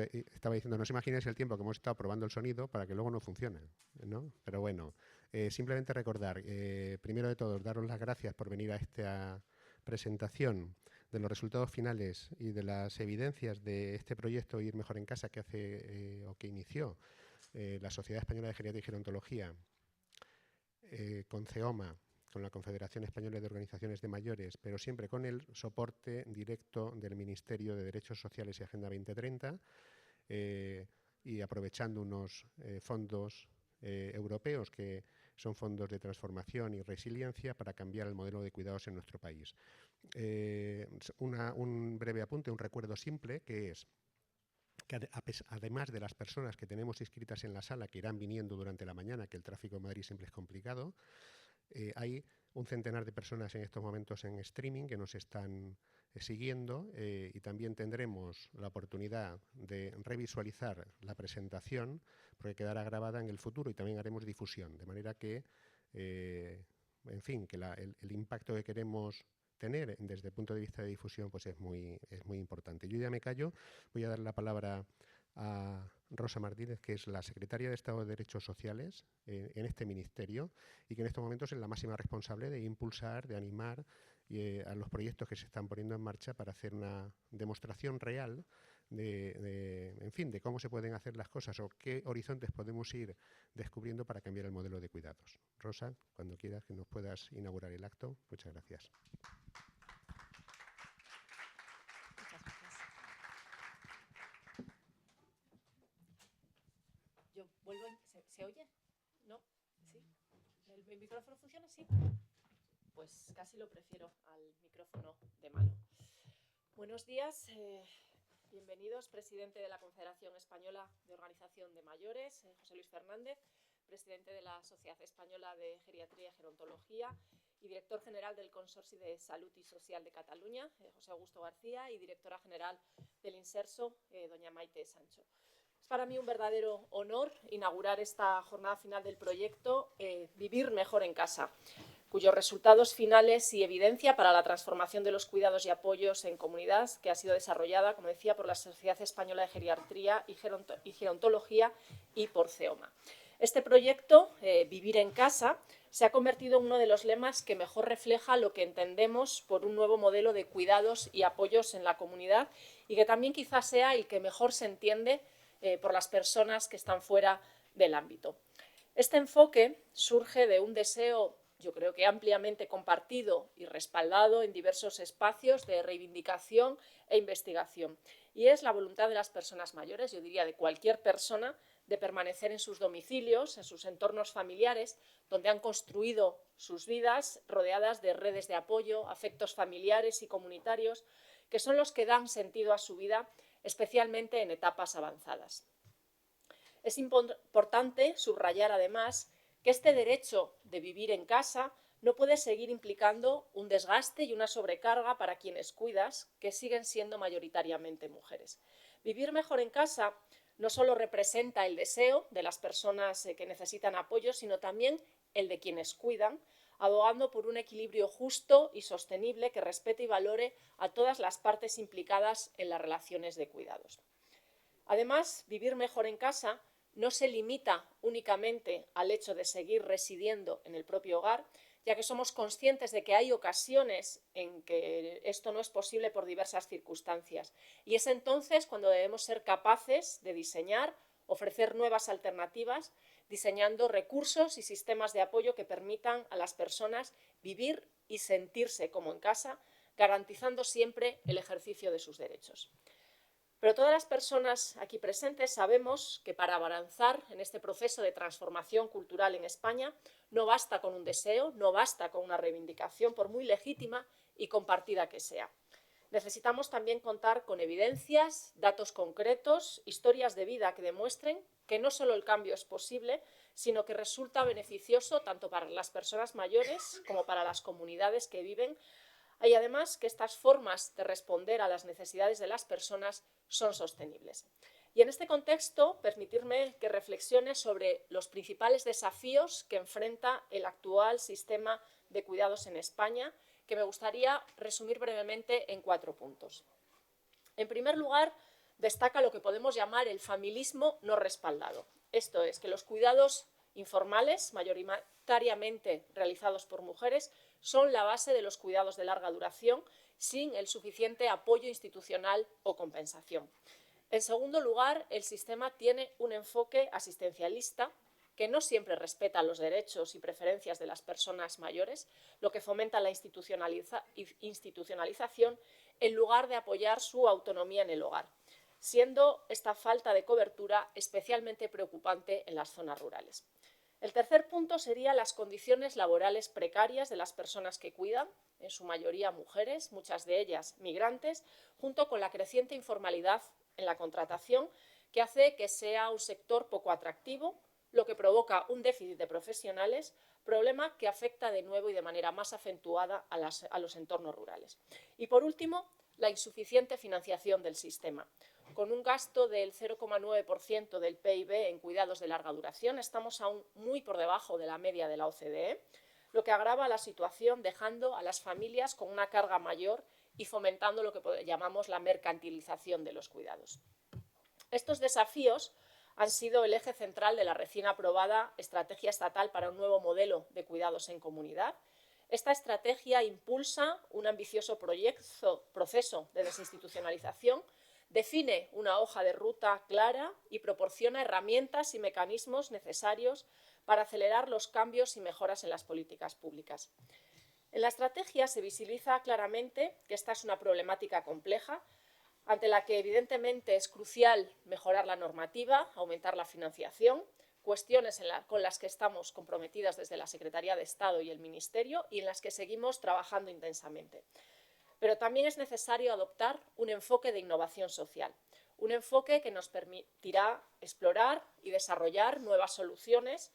estaba diciendo, no os imaginéis el tiempo que hemos estado probando el sonido para que luego no funcione, ¿no? Pero bueno, simplemente recordar, primero de todo, daros las gracias por venir a esta presentación de los resultados finales y de las evidencias de este proyecto Ir Mejor en Casa que hace o que inició la Sociedad Española de Geriatría y Gerontología con CEOMA, con la Confederación Española de Organizaciones de Mayores, pero siempre con el soporte directo del Ministerio de Derechos Sociales y Agenda 2030 y aprovechando unos fondos europeos que son fondos de transformación y resiliencia para cambiar el modelo de cuidados en nuestro país. Un breve apunte, un recuerdo simple, que es que además de las personas que tenemos inscritas en la sala, que irán viniendo durante la mañana, que el tráfico en Madrid siempre es complicado, hay un centenar de personas en estos momentos en streaming que nos están siguiendo y también tendremos la oportunidad de revisualizar la presentación porque quedará grabada en el futuro y también haremos difusión, de manera que, en fin, que el impacto que queremos tener desde el punto de vista de difusión pues es muy importante. Yo ya me callo, voy a dar la palabra a Rosa Martínez, que es la secretaria de Estado de Derechos Sociales en este ministerio y que en estos momentos es la máxima responsable de impulsar, de animar a los proyectos que se están poniendo en marcha para hacer una demostración real en fin, de cómo se pueden hacer las cosas o qué horizontes podemos ir descubriendo para cambiar el modelo de cuidados. Rosa, cuando quieras que nos puedas inaugurar el acto, muchas gracias. Yo vuelvo. ¿Se oye? ¿No? ¿Sí? ¿El micrófono funciona? Sí. Pues casi lo prefiero al micrófono de mano. Buenos días. Bienvenidos, presidente de la Confederación Española de Organización de Mayores, José Luis Fernández, presidente de la Sociedad Española de Geriatría y Gerontología y director general del Consorcio de Salud y Social de Cataluña, José Augusto García, y directora general del Inserso, doña Maite Sancho. Es para mí un verdadero honor inaugurar esta jornada final del proyecto Vivir Mejor en Casa, cuyos resultados finales y evidencia para la transformación de los cuidados y apoyos en comunidad, que ha sido desarrollada, como decía, por la Sociedad Española de Geriatría y Gerontología y por CEOMA. Este proyecto, Vivir en Casa, se ha convertido en uno de los lemas que mejor refleja lo que entendemos por un nuevo modelo de cuidados y apoyos en la comunidad y que también quizás sea el que mejor se entiende por las personas que están fuera del ámbito. Este enfoque surge de un deseo, yo creo que ampliamente compartido y respaldado en diversos espacios de reivindicación e investigación. Y es la voluntad de las personas mayores, yo diría de cualquier persona, de permanecer en sus domicilios, en sus entornos familiares, donde han construido sus vidas rodeadas de redes de apoyo, afectos familiares y comunitarios, que son los que dan sentido a su vida, especialmente en etapas avanzadas. Es importante subrayar, además, que este derecho de vivir en casa no puede seguir implicando un desgaste y una sobrecarga para quienes cuidas, que siguen siendo mayoritariamente mujeres. Vivir mejor en casa no solo representa el deseo de las personas que necesitan apoyo, sino también el de quienes cuidan, abogando por un equilibrio justo y sostenible que respete y valore a todas las partes implicadas en las relaciones de cuidados. Además, vivir mejor en casa no se limita únicamente al hecho de seguir residiendo en el propio hogar, ya que somos conscientes de que hay ocasiones en que esto no es posible por diversas circunstancias. Y es entonces cuando debemos ser capaces de diseñar, ofrecer nuevas alternativas, diseñando recursos y sistemas de apoyo que permitan a las personas vivir y sentirse como en casa, garantizando siempre el ejercicio de sus derechos. Pero todas las personas aquí presentes sabemos que para avanzar en este proceso de transformación cultural en España no basta con un deseo, no basta con una reivindicación, por muy legítima y compartida que sea. Necesitamos también contar con evidencias, datos concretos, historias de vida que demuestren que no solo el cambio es posible, sino que resulta beneficioso tanto para las personas mayores como para las comunidades que viven. Y además que estas formas de responder a las necesidades de las personas son sostenibles. Y en este contexto, permitirme que reflexione sobre los principales desafíos que enfrenta el actual sistema de cuidados en España, que me gustaría resumir brevemente en 4 puntos. En primer lugar, destaca lo que podemos llamar el familismo no respaldado. Esto es, que los cuidados informales, mayoritariamente realizados por mujeres, son la base de los cuidados de larga duración sin el suficiente apoyo institucional o compensación. En segundo lugar, el sistema tiene un enfoque asistencialista que no siempre respeta los derechos y preferencias de las personas mayores, lo que fomenta la institucionalización en lugar de apoyar su autonomía en el hogar, siendo esta falta de cobertura especialmente preocupante en las zonas rurales. El tercer punto sería las condiciones laborales precarias de las personas que cuidan, en su mayoría mujeres, muchas de ellas migrantes, junto con la creciente informalidad en la contratación, que hace que sea un sector poco atractivo, lo que provoca un déficit de profesionales, problema que afecta de nuevo y de manera más acentuada a los entornos rurales. Y por último, la insuficiente financiación del sistema. Con un gasto del 0,9% del PIB en cuidados de larga duración, estamos aún muy por debajo de la media de la OCDE, lo que agrava la situación, dejando a las familias con una carga mayor y fomentando lo que llamamos la mercantilización de los cuidados. Estos desafíos han sido el eje central de la recién aprobada Estrategia Estatal para un nuevo modelo de cuidados en comunidad. Esta estrategia impulsa un ambicioso proceso de desinstitucionalización, define una hoja de ruta clara y proporciona herramientas y mecanismos necesarios para acelerar los cambios y mejoras en las políticas públicas. En la estrategia se visibiliza claramente que esta es una problemática compleja, ante la que evidentemente es crucial mejorar la normativa, aumentar la financiación, cuestiones con las que estamos comprometidas desde la Secretaría de Estado y el Ministerio y en las que seguimos trabajando intensamente. Pero también es necesario adoptar un enfoque de innovación social, un enfoque que nos permitirá explorar y desarrollar nuevas soluciones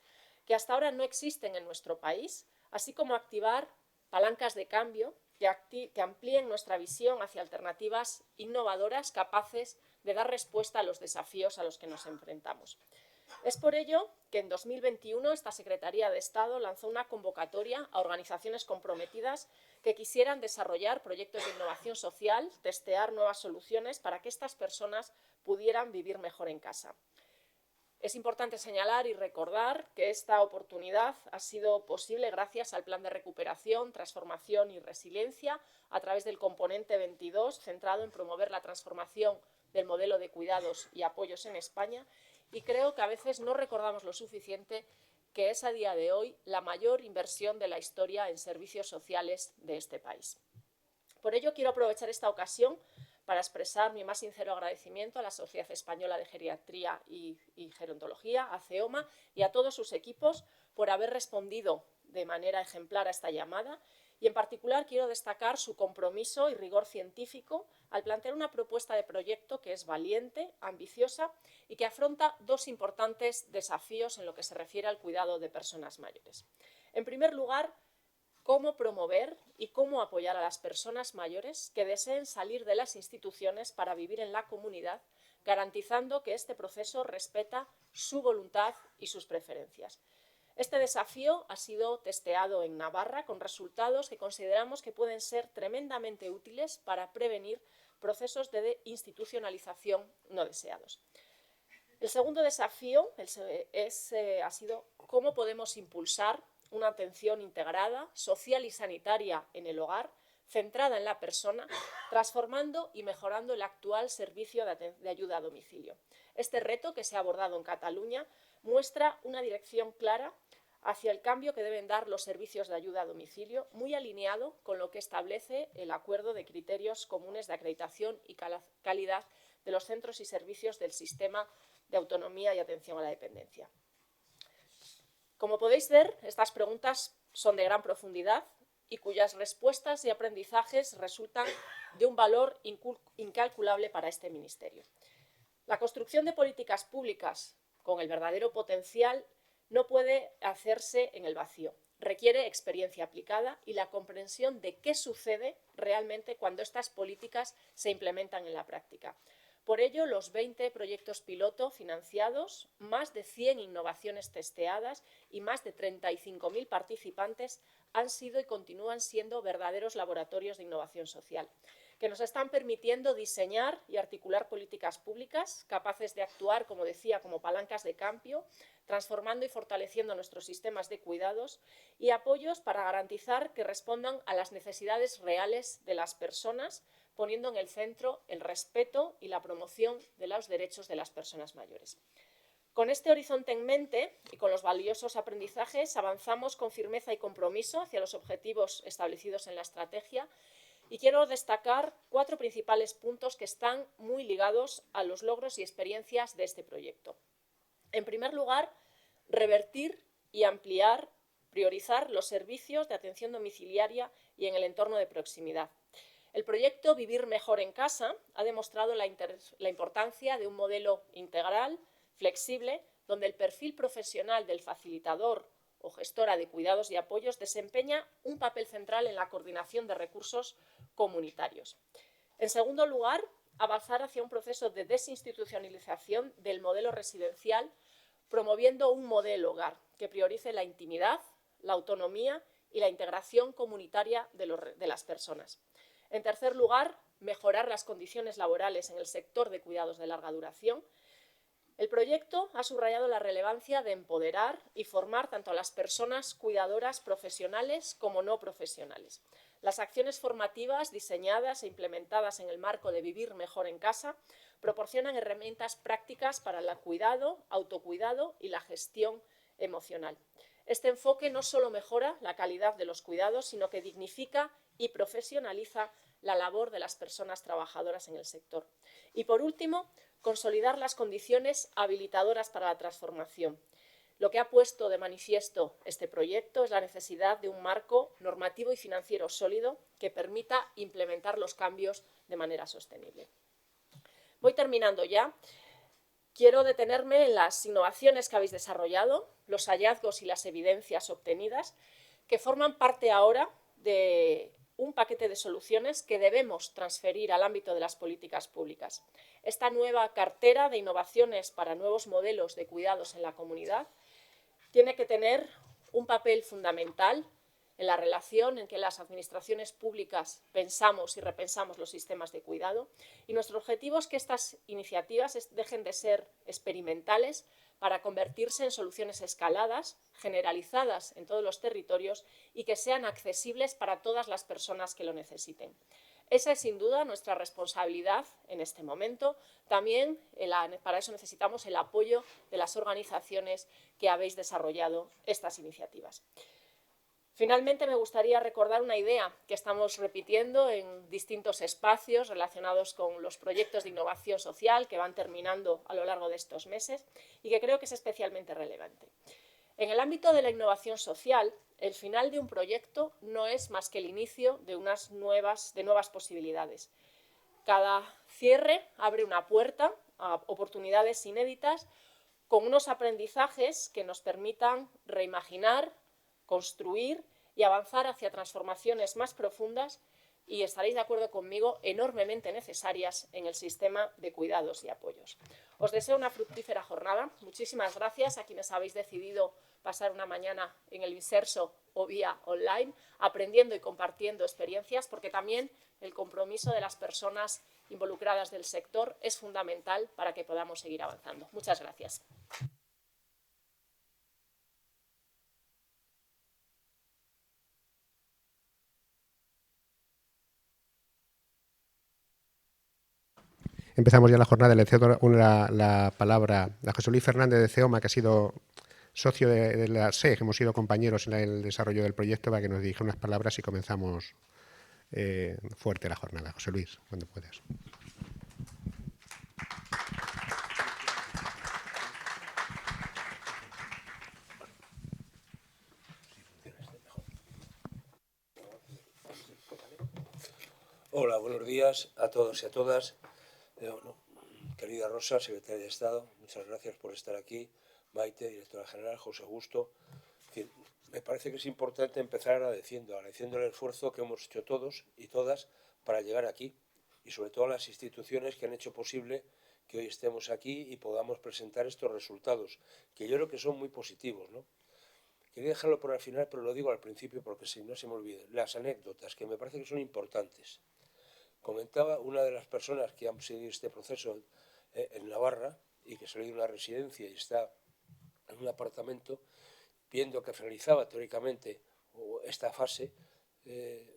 que hasta ahora no existen en nuestro país, así como activar palancas de cambio que amplíen nuestra visión hacia alternativas innovadoras capaces de dar respuesta a los desafíos a los que nos enfrentamos. Es por ello que en 2021 esta Secretaría de Estado lanzó una convocatoria a organizaciones comprometidas que quisieran desarrollar proyectos de innovación social, testear nuevas soluciones para que estas personas pudieran vivir mejor en casa. Es importante señalar y recordar que esta oportunidad ha sido posible gracias al Plan de Recuperación, Transformación y Resiliencia a través del componente 22, centrado en promover la transformación del modelo de cuidados y apoyos en España, y creo que a veces no recordamos lo suficiente que es a día de hoy la mayor inversión de la historia en servicios sociales de este país. Por ello, quiero aprovechar esta ocasión para expresar mi más sincero agradecimiento a la Sociedad Española de Geriatría y Gerontología, a CEOMA, y a todos sus equipos por haber respondido de manera ejemplar a esta llamada, y en particular quiero destacar su compromiso y rigor científico al plantear una propuesta de proyecto que es valiente, ambiciosa y que afronta dos importantes desafíos en lo que se refiere al cuidado de personas mayores. En primer lugar, cómo promover y cómo apoyar a las personas mayores que deseen salir de las instituciones para vivir en la comunidad, garantizando que este proceso respeta su voluntad y sus preferencias. Este desafío ha sido testeado en Navarra con resultados que consideramos que pueden ser tremendamente útiles para prevenir procesos de institucionalización no deseados. El segundo desafío ha sido cómo podemos impulsar una atención integrada, social y sanitaria en el hogar, centrada en la persona, transformando y mejorando el actual servicio de ayuda a domicilio. Este reto, que se ha abordado en Cataluña, muestra una dirección clara hacia el cambio que deben dar los servicios de ayuda a domicilio, muy alineado con lo que establece el Acuerdo de Criterios Comunes de Acreditación y Calidad de los centros y servicios del Sistema de Autonomía y Atención a la Dependencia. Como podéis ver, estas preguntas son de gran profundidad y cuyas respuestas y aprendizajes resultan de un valor incalculable para este Ministerio. La construcción de políticas públicas con el verdadero potencial no puede hacerse en el vacío. Requiere experiencia aplicada y la comprensión de qué sucede realmente cuando estas políticas se implementan en la práctica. Por ello, los 20 proyectos piloto financiados, más de 100 innovaciones testeadas y más de 35.000 participantes han sido y continúan siendo verdaderos laboratorios de innovación social, que nos están permitiendo diseñar y articular políticas públicas capaces de actuar, como decía, como palancas de cambio, transformando y fortaleciendo nuestros sistemas de cuidados, y apoyos para garantizar que respondan a las necesidades reales de las personas, poniendo en el centro el respeto y la promoción de los derechos de las personas mayores. Con este horizonte en mente y con los valiosos aprendizajes, avanzamos con firmeza y compromiso hacia los objetivos establecidos en la estrategia, y quiero destacar 4 principales puntos que están muy ligados a los logros y experiencias de este proyecto. En primer lugar, revertir y ampliar, priorizar los servicios de atención domiciliaria y en el entorno de proximidad. El proyecto Vivir Mejor en Casa ha demostrado la importancia de un modelo integral, flexible, donde el perfil profesional del facilitador o gestora de cuidados y apoyos desempeña un papel central en la coordinación de recursos comunitarios. En segundo lugar, avanzar hacia un proceso de desinstitucionalización del modelo residencial, promoviendo un modelo hogar que priorice la intimidad, la autonomía y la integración comunitaria de las personas. En tercer lugar, mejorar las condiciones laborales en el sector de cuidados de larga duración. El proyecto ha subrayado la relevancia de empoderar y formar tanto a las personas cuidadoras profesionales como no profesionales. Las acciones formativas diseñadas e implementadas en el marco de Vivir Mejor en Casa proporcionan herramientas prácticas para el cuidado, autocuidado y la gestión emocional. Este enfoque no solo mejora la calidad de los cuidados, sino que dignifica y profesionaliza la labor de las personas trabajadoras en el sector. Y por último, consolidar las condiciones habilitadoras para la transformación. Lo que ha puesto de manifiesto este proyecto es la necesidad de un marco normativo y financiero sólido que permita implementar los cambios de manera sostenible. Voy terminando ya. Quiero detenerme en las innovaciones que habéis desarrollado, los hallazgos y las evidencias obtenidas, que forman parte ahora de un paquete de soluciones que debemos transferir al ámbito de las políticas públicas. Esta nueva cartera de innovaciones para nuevos modelos de cuidados en la comunidad tiene que tener un papel fundamental en la relación en que las administraciones públicas pensamos y repensamos los sistemas de cuidado, y nuestro objetivo es que estas iniciativas dejen de ser experimentales para convertirse en soluciones escaladas, generalizadas en todos los territorios y que sean accesibles para todas las personas que lo necesiten. Esa es sin duda nuestra responsabilidad en este momento. También para eso necesitamos el apoyo de las organizaciones que habéis desarrollado estas iniciativas. Finalmente, me gustaría recordar una idea que estamos repitiendo en distintos espacios relacionados con los proyectos de innovación social que van terminando a lo largo de estos meses y que creo que es especialmente relevante. En el ámbito de la innovación social, el final de un proyecto no es más que el inicio de nuevas posibilidades. Cada cierre abre una puerta a oportunidades inéditas con unos aprendizajes que nos permitan reimaginar, construir y avanzar hacia transformaciones más profundas y, estaréis de acuerdo conmigo, enormemente necesarias en el sistema de cuidados y apoyos. Os deseo una fructífera jornada. Muchísimas gracias a quienes habéis decidido pasar una mañana en el Inserso o vía online, aprendiendo y compartiendo experiencias, porque también el compromiso de las personas involucradas del sector es fundamental para que podamos seguir avanzando. Muchas gracias. Empezamos ya la jornada. Le cedo la palabra a José Luis Fernández de CEOMA, que ha sido socio de la SEG, hemos sido compañeros en el desarrollo del proyecto, para que nos dirija unas palabras y comenzamos fuerte la jornada. José Luis, cuando puedas. Hola, buenos días a todos y a todas. Querida Rosa, secretaria de Estado, muchas gracias por estar aquí. Maite, directora general, José Justo. En fin, me parece que es importante empezar agradeciendo el esfuerzo que hemos hecho todos y todas para llegar aquí, y sobre todo a las instituciones que han hecho posible que hoy estemos aquí y podamos presentar estos resultados, que yo creo que son muy positivos, ¿no? Quería dejarlo por al final, pero lo digo al principio porque si no se me olvide. Las anécdotas, que me parece que son importantes. Comentaba una de las personas que han seguido este proceso en Navarra y que salió de una residencia y está en un apartamento, viendo que finalizaba teóricamente esta fase,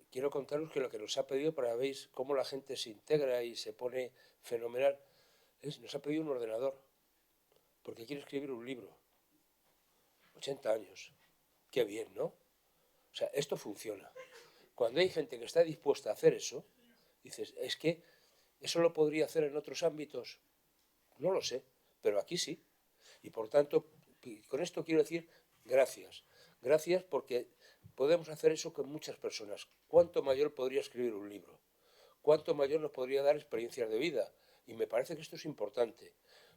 quiero contaros que lo que nos ha pedido, para ver cómo la gente se integra y se pone fenomenal, nos ha pedido un ordenador, porque quiere escribir un libro. 80 años. Qué bien, ¿no? O sea, esto funciona. Cuando hay gente que está dispuesta a hacer eso, dices, es que eso lo podría hacer en otros ámbitos. No lo sé, pero aquí sí. Y por tanto, con esto quiero decir gracias. Gracias porque podemos hacer eso con muchas personas. ¿Cuánto mayor podría escribir un libro? ¿Cuánto mayor nos podría dar experiencias de vida? Y me parece que esto es importante.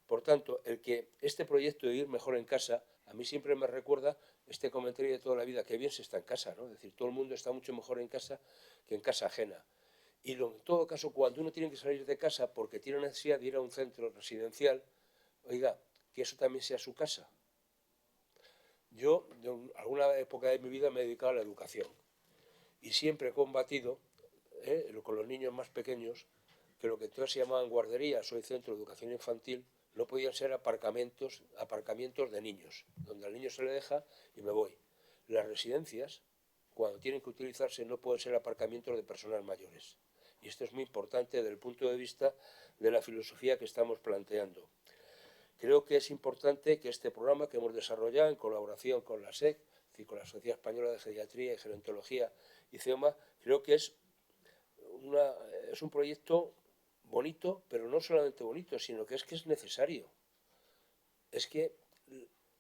Por tanto, el que este proyecto de vivir mejor en casa, a mí siempre me recuerda este comentario de toda la vida, que bien se está en casa, ¿no? Es decir, todo el mundo está mucho mejor en casa que en casa ajena. Y en todo caso, cuando uno tiene que salir de casa porque tiene necesidad de ir a un centro residencial, oiga, que eso también sea su casa. Yo, en alguna época de mi vida, me he dedicado a la educación y siempre he combatido con los niños más pequeños que lo que entonces se llamaban guarderías o centro de educación infantil no podían ser aparcamientos de niños, donde al niño se le deja y me voy. Las residencias, cuando tienen que utilizarse, no pueden ser aparcamientos de personas mayores. Y esto es muy importante desde el punto de vista de la filosofía que estamos planteando. Creo que es importante que este programa que hemos desarrollado en colaboración con la SEC, es decir, con la Sociedad Española de Geriatría y Gerontología y CEOMA, creo que es un proyecto bonito, pero no solamente bonito, sino que es necesario. Es que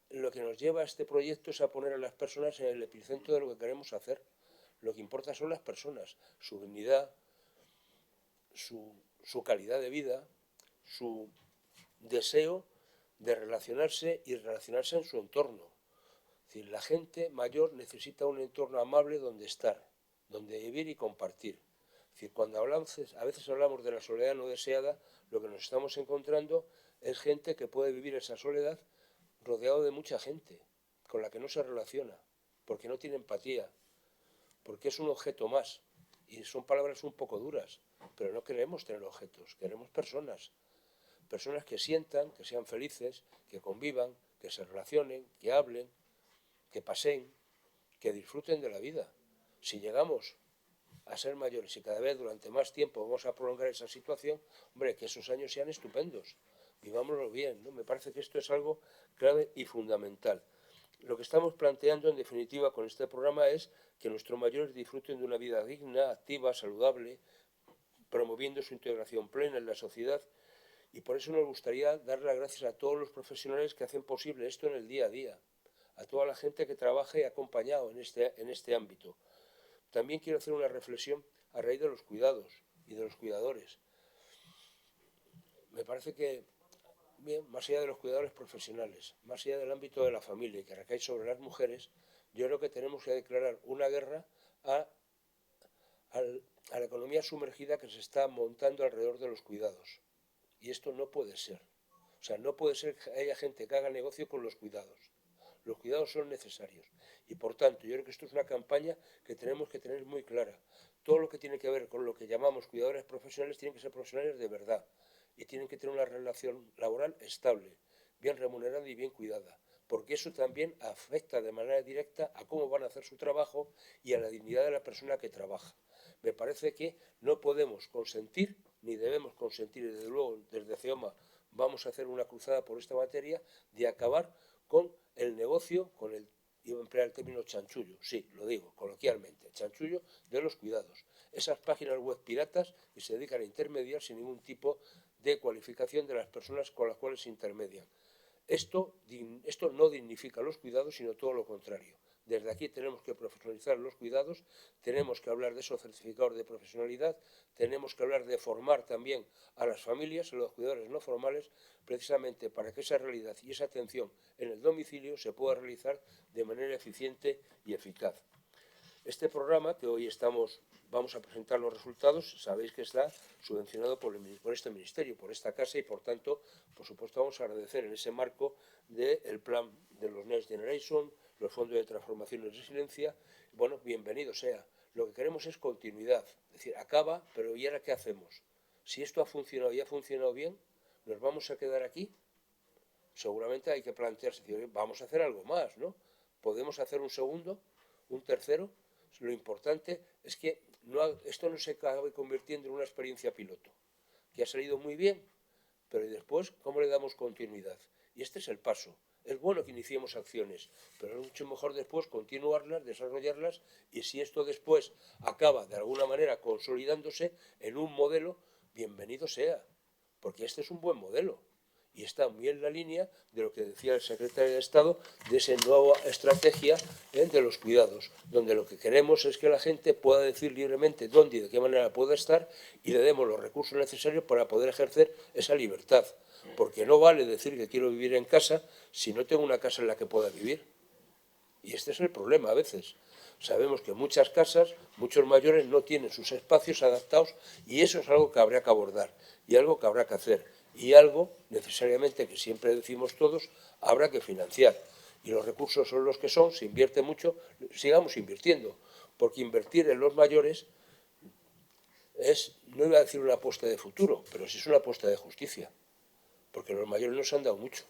lo que nos lleva a este proyecto es a poner a las personas en el epicentro de lo que queremos hacer. Lo que importa son las personas, su dignidad, su calidad de vida, su deseo de relacionarse y relacionarse en su entorno. Es decir, la gente mayor necesita un entorno amable donde estar, donde vivir y compartir. Es decir, cuando a veces hablamos de la soledad no deseada, lo que nos estamos encontrando es gente que puede vivir esa soledad rodeado de mucha gente, con la que no se relaciona, porque no tiene empatía, porque es un objeto más. Y son palabras un poco duras, pero no queremos tener objetos, queremos personas. Personas que sientan, que sean felices, que convivan, que se relacionen, que hablen, que paseen, que disfruten de la vida. Si llegamos a ser mayores y cada vez durante más tiempo vamos a prolongar esa situación, hombre, que esos años sean estupendos, vivámoslo bien, ¿no? Me parece que esto es algo clave y fundamental. Lo que estamos planteando, en definitiva, con este programa es que nuestros mayores disfruten de una vida digna, activa, saludable, promoviendo su integración plena en la sociedad, y por eso nos gustaría dar las gracias a todos los profesionales que hacen posible esto en el día a día, a toda la gente que trabaja y ha acompañado en este ámbito. También quiero hacer una reflexión a raíz de los cuidados y de los cuidadores. Me parece que, bien, más allá de los cuidadores profesionales, más allá del ámbito de la familia y que recae sobre las mujeres, yo creo que tenemos que declarar una guerra a la economía sumergida que se está montando alrededor de los cuidados. Y esto no puede ser. O sea, no puede ser que haya gente que haga negocio con los cuidados. Los cuidados son necesarios. Y por tanto, yo creo que esto es una campaña que tenemos que tener muy clara. Todo lo que tiene que ver con lo que llamamos cuidadores profesionales tienen que ser profesionales de verdad. Y tienen que tener una relación laboral estable, bien remunerada y bien cuidada. Porque eso también afecta de manera directa a cómo van a hacer su trabajo y a la dignidad de la persona que trabaja. Me parece que no podemos consentir, ni debemos consentir, y desde luego desde CEOMA vamos a hacer una cruzada por esta materia, de acabar con el negocio, iba a emplear el término chanchullo, sí, lo digo coloquialmente, chanchullo de los cuidados. Esas páginas web piratas que se dedican a intermediar sin ningún tipo de cualificación de las personas con las cuales se intermedian. Esto no dignifica los cuidados, sino todo lo contrario. Desde aquí tenemos que profesionalizar los cuidados, tenemos que hablar de esos certificados de profesionalidad, tenemos que hablar de formar también a las familias, a los cuidadores no formales, precisamente para que esa realidad y esa atención en el domicilio se pueda realizar de manera eficiente y eficaz. Este programa, que hoy vamos a presentar los resultados, sabéis que está subvencionado por este ministerio, por esta casa, y por tanto, por supuesto, vamos a agradecer en ese marco del plan de los Next Generation, los fondos de transformación y resiliencia. Bueno, bienvenido sea. Lo que queremos es continuidad. Es Es decir, acaba, pero ¿y ahora qué hacemos? Si esto ha funcionado y ha funcionado bien, ¿nos vamos a quedar aquí? Seguramente hay que plantearse, vamos a hacer algo más, ¿no? ¿Podemos hacer un segundo, un tercero? Lo importante es que esto no se acabe convirtiendo en una experiencia piloto, que ha salido muy bien, pero después, ¿cómo le damos continuidad? Y este es el paso. Es bueno que iniciemos acciones, pero es mucho mejor después continuarlas, desarrollarlas, y si esto después acaba de alguna manera consolidándose en un modelo, bienvenido sea, porque este es un buen modelo. Y está muy en la línea de lo que decía el secretario de Estado, de esa nueva estrategia de los cuidados, donde lo que queremos es que la gente pueda decir libremente dónde y de qué manera pueda estar y le demos los recursos necesarios para poder ejercer esa libertad. Porque no vale decir que quiero vivir en casa si no tengo una casa en la que pueda vivir. Y este es el problema a veces. Sabemos que muchas casas, muchos mayores no tienen sus espacios adaptados y eso es algo que habrá que abordar y algo que habrá que hacer. Y algo, necesariamente, que siempre decimos todos, habrá que financiar. Y los recursos son los que son, se invierte mucho, sigamos invirtiendo, porque invertir en los mayores es, no iba a decir una apuesta de futuro, pero sí es una apuesta de justicia, porque los mayores nos han dado mucho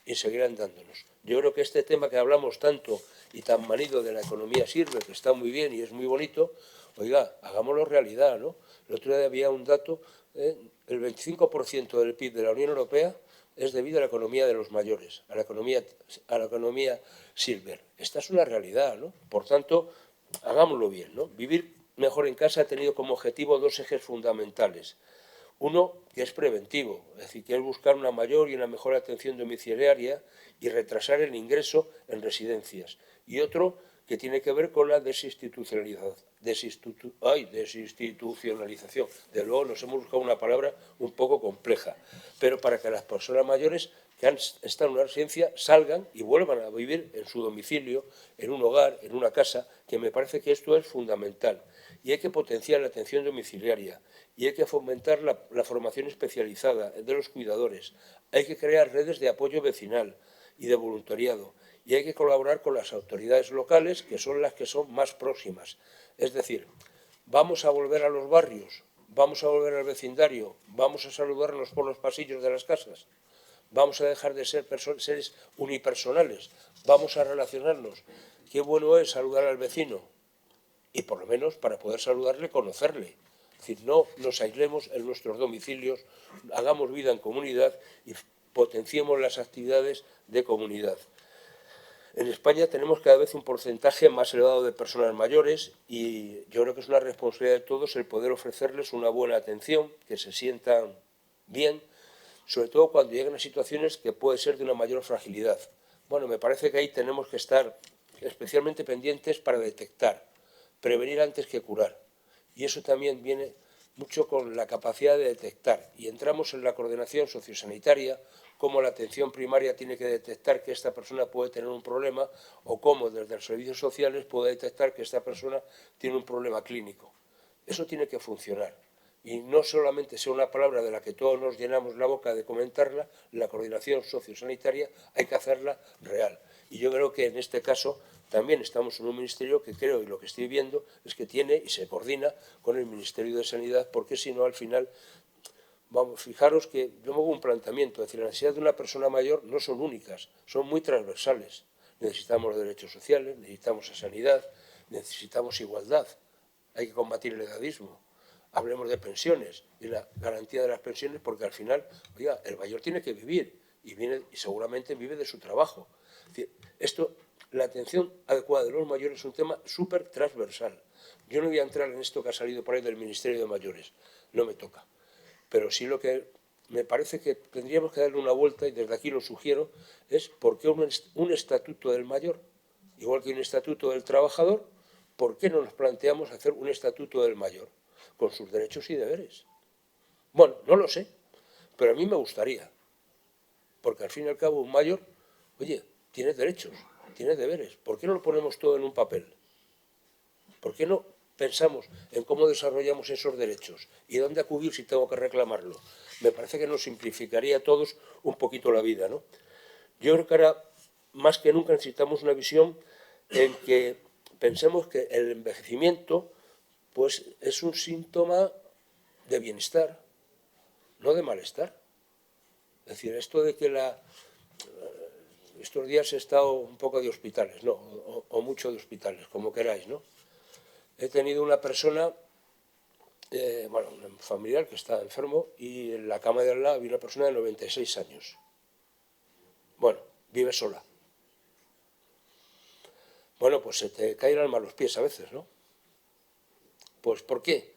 y seguirán dándonos. Yo creo que este tema que hablamos tanto y tan manido de la economía sirve, que está muy bien y es muy bonito, oiga, hagámoslo realidad, ¿no? El otro día había un dato, el 25% del PIB de la Unión Europea es debido a la economía de los mayores, a la economía silver. Esta es una realidad, ¿no? Por tanto, hagámoslo bien, ¿no? Vivir mejor en casa ha tenido como objetivo dos ejes fundamentales. Uno, que es preventivo, es decir, que es buscar una mayor y una mejor atención domiciliaria y retrasar el ingreso en residencias. Y otro, que tiene que ver con la desinstitucionalización. De luego nos hemos buscado una palabra un poco compleja, pero para que las personas mayores que están en una residencia salgan y vuelvan a vivir en su domicilio, en un hogar, en una casa, que me parece que esto es fundamental. Y hay que potenciar la atención domiciliaria y hay que fomentar la formación especializada de los cuidadores. Hay que crear redes de apoyo vecinal y de voluntariado y hay que colaborar con las autoridades locales, que son las que son más próximas. Es decir, vamos a volver a los barrios, vamos a volver al vecindario, vamos a saludarnos por los pasillos de las casas, vamos a dejar de ser seres unipersonales, vamos a relacionarnos. Qué bueno es saludar al vecino y por lo menos para poder saludarle, conocerle. Es decir, no nos aislemos en nuestros domicilios, hagamos vida en comunidad y potenciemos las actividades de comunidad. En España tenemos cada vez un porcentaje más elevado de personas mayores y yo creo que es una responsabilidad de todos el poder ofrecerles una buena atención, que se sientan bien, sobre todo cuando llegan a situaciones que puede ser de una mayor fragilidad. Bueno, me parece que ahí tenemos que estar especialmente pendientes para detectar, prevenir antes que curar. Y eso también viene mucho con la capacidad de detectar. Y entramos en la coordinación sociosanitaria, cómo la atención primaria tiene que detectar que esta persona puede tener un problema o cómo desde los servicios sociales puede detectar que esta persona tiene un problema clínico. Eso tiene que funcionar. Y no solamente sea una palabra de la que todos nos llenamos la boca de comentarla, la coordinación sociosanitaria hay que hacerla real. Y yo creo que en este caso también estamos en un ministerio que creo, y lo que estoy viendo, es que tiene y se coordina con el Ministerio de Sanidad, porque si no, al final, vamos, fijaros que yo me hago un planteamiento, es decir, las necesidades de una persona mayor no son únicas, son muy transversales. Necesitamos los derechos sociales, necesitamos la sanidad, necesitamos igualdad, hay que combatir el edadismo. Hablemos de pensiones y la garantía de las pensiones, porque al final, oiga, el mayor tiene que vivir y seguramente vive de su trabajo. Es decir, la atención adecuada de los mayores es un tema súper transversal. Yo no voy a entrar en esto que ha salido por ahí del Ministerio de Mayores, no me toca. Pero sí lo que me parece que tendríamos que darle una vuelta, y desde aquí lo sugiero, es por qué un estatuto del mayor, igual que un estatuto del trabajador, ¿por qué no nos planteamos hacer un estatuto del mayor? Con sus derechos y deberes. Bueno, no lo sé, pero a mí me gustaría, porque al fin y al cabo un mayor, oye, tiene derechos, tiene deberes. ¿Por qué no lo ponemos todo en un papel? ¿Por qué no pensamos en cómo desarrollamos esos derechos y dónde acudir si tengo que reclamarlo? Me parece que nos simplificaría a todos un poquito la vida, ¿no? Yo creo que ahora, más que nunca, necesitamos una visión en que pensemos que el envejecimiento pues es un síntoma de bienestar, no de malestar. Es decir, esto de que estos días he estado un poco de hospitales, no, o mucho de hospitales, como queráis, ¿no? He tenido una persona, bueno, un familiar que está enfermo, y en la cama de al lado había una persona de 96 años. Bueno, vive sola. Bueno, pues se te cae el alma a los pies a veces, ¿no? Pues, ¿por qué?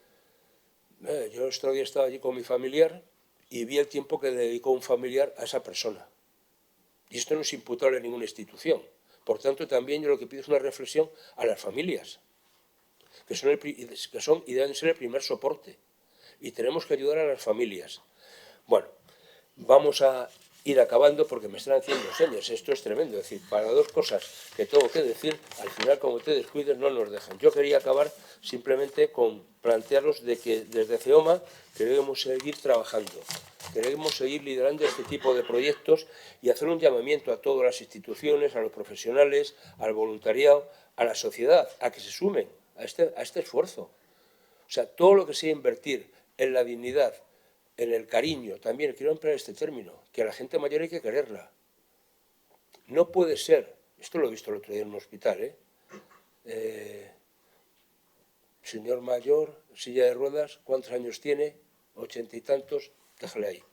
Yo este día estaba allí con mi familiar y vi el tiempo que dedicó un familiar a esa persona. Y esto no es imputable a ninguna institución. Por tanto, también yo lo que pido es una reflexión a las familias, que son y deben ser el primer soporte. Y tenemos que ayudar a las familias. Bueno, vamos a ir acabando porque me están haciendo señas. Esto es tremendo. Es decir, para dos cosas que tengo que decir, al final, como te descuides, no nos dejan. Yo quería acabar simplemente con plantearos de que desde CEOMA queremos seguir trabajando, queremos seguir liderando este tipo de proyectos y hacer un llamamiento a todas las instituciones, a los profesionales, al voluntariado, a la sociedad, a que se sumen a este esfuerzo. O sea, todo lo que sea invertir en la dignidad, en el cariño, también quiero emplear este término, que a la gente mayor hay que quererla. No puede ser, esto lo he visto el otro día en un hospital, señor mayor, silla de ruedas, ¿cuántos años tiene? 80 y tantos, déjale ahí.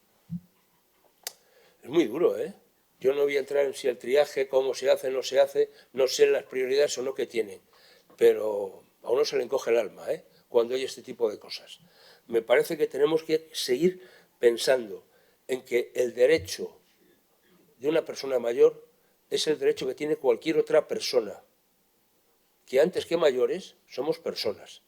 Es muy duro, ¿eh? Yo no voy a entrar en si el triaje, cómo se hace, no se hace, no sé las prioridades o no que tienen, pero a uno se le encoge el alma, cuando hay este tipo de cosas. Me parece que tenemos que seguir pensando en que el derecho de una persona mayor es el derecho que tiene cualquier otra persona, que antes que mayores somos personas.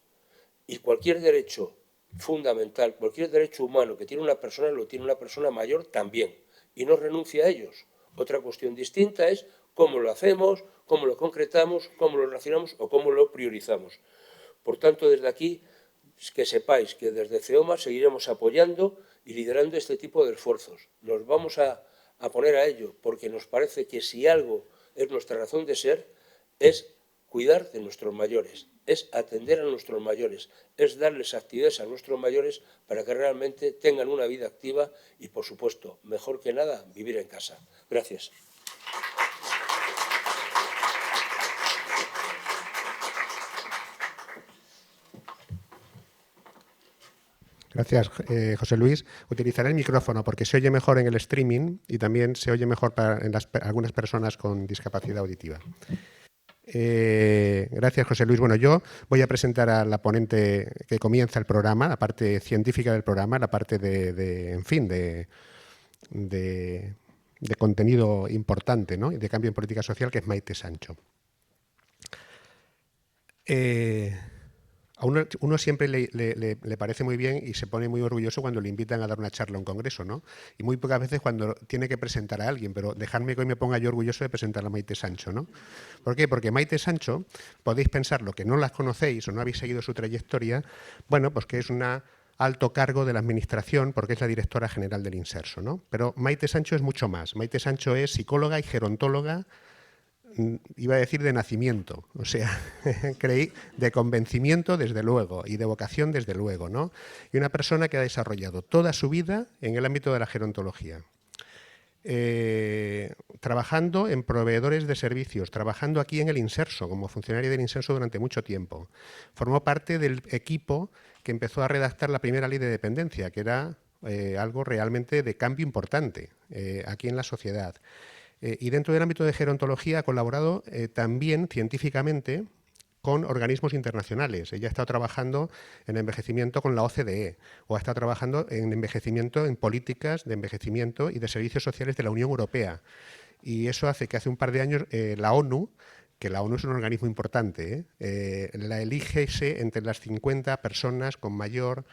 Y cualquier derecho fundamental, cualquier derecho humano que tiene una persona, lo tiene una persona mayor también, y no renuncia a ellos. Otra cuestión distinta es cómo lo hacemos, cómo lo concretamos, cómo lo relacionamos o cómo lo priorizamos. Por tanto, desde aquí, que sepáis que desde CEOMA seguiremos apoyando y liderando este tipo de esfuerzos. Nos vamos a poner a ello, porque nos parece que si algo es nuestra razón de ser, es cuidar de nuestros mayores, es atender a nuestros mayores, es darles actividades a nuestros mayores para que realmente tengan una vida activa y, por supuesto, mejor que nada, vivir en casa. Gracias. Gracias, José Luis. Utilizaré el micrófono porque se oye mejor en el streaming y también se oye mejor en algunas personas con discapacidad auditiva. Gracias, José Luis. Bueno, yo voy a presentar a la ponente que comienza el programa, la parte científica del programa, la parte de contenido importante, ¿no? Y de cambio en política social, que es Maite Sancho. A uno siempre le parece muy bien y se pone muy orgulloso cuando le invitan a dar una charla a un congreso, ¿no? Y muy pocas veces cuando tiene que presentar a alguien, pero dejadme que hoy me ponga yo orgulloso de presentar a Maite Sancho, ¿no? ¿Por qué? Porque Maite Sancho, podéis pensar, lo que no las conocéis o no habéis seguido su trayectoria, bueno, pues que es un alto cargo de la administración porque es la directora general del Inserso, ¿no? Pero Maite Sancho es mucho más. Maite Sancho es psicóloga y gerontóloga, iba a decir de nacimiento, o sea, creí de convencimiento desde luego y de vocación desde luego, ¿no? Y una persona que ha desarrollado toda su vida en el ámbito de la gerontología, trabajando en proveedores de servicios, trabajando aquí en el Inserso, como funcionaria del Inserso durante mucho tiempo. Formó parte del equipo que empezó a redactar la primera ley de dependencia, que era algo realmente de cambio importante aquí en la sociedad. Y dentro del ámbito de gerontología ha colaborado también científicamente con organismos internacionales. Ella ha estado trabajando en envejecimiento con la OCDE o ha estado trabajando en envejecimiento, en políticas de envejecimiento y de servicios sociales de la Unión Europea. Y eso hace que hace un par de años la ONU, que la ONU es un organismo importante, la eligiese entre las 50 personas con mayor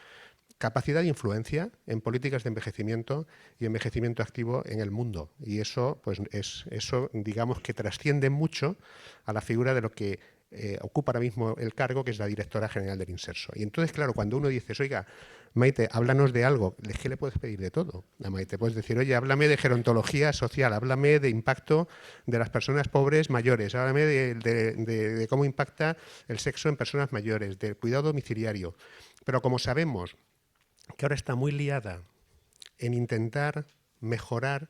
capacidad de influencia en políticas de envejecimiento y envejecimiento activo en el mundo. Y eso, pues, eso digamos que trasciende mucho a la figura de lo que ocupa ahora mismo el cargo, que es la directora general del Inserso. Y entonces, claro, cuando uno dice, oiga, Maite, háblanos de algo, es que le puedes pedir de todo a Maite. Puedes decir, oye, háblame de gerontología social, háblame de impacto de las personas pobres mayores, háblame de cómo impacta el sexo en personas mayores, del cuidado domiciliario. Pero como sabemos que ahora está muy liada en intentar mejorar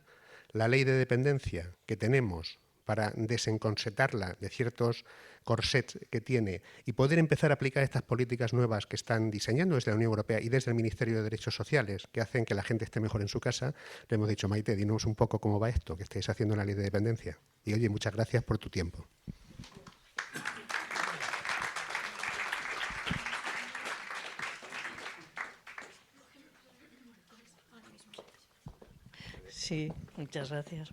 la ley de dependencia que tenemos para desencorsetarla de ciertos corsets que tiene y poder empezar a aplicar estas políticas nuevas que están diseñando desde la Unión Europea y desde el Ministerio de Derechos Sociales, que hacen que la gente esté mejor en su casa, le hemos dicho, Maite, dinos un poco cómo va esto que estáis haciendo en la ley de dependencia. Y oye, muchas gracias por tu tiempo. Sí, muchas gracias.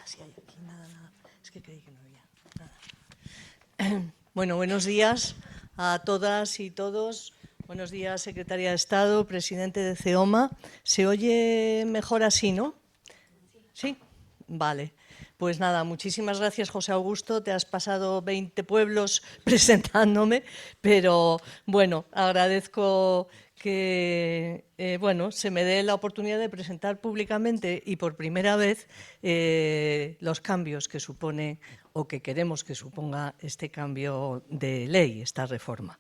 Sí hay aquí, nada. Es que creí que no había nada. Bueno, buenos días a todas y todos. Buenos días, secretaria de Estado, presidente de CEOMA. ¿Se oye mejor así, no? ¿Sí? Vale. Pues nada, muchísimas gracias, José Augusto. Te has pasado 20 pueblos presentándome, pero bueno, agradezco que se me dé la oportunidad de presentar públicamente y por primera vez los cambios que supone o que queremos que suponga este cambio de ley, esta reforma.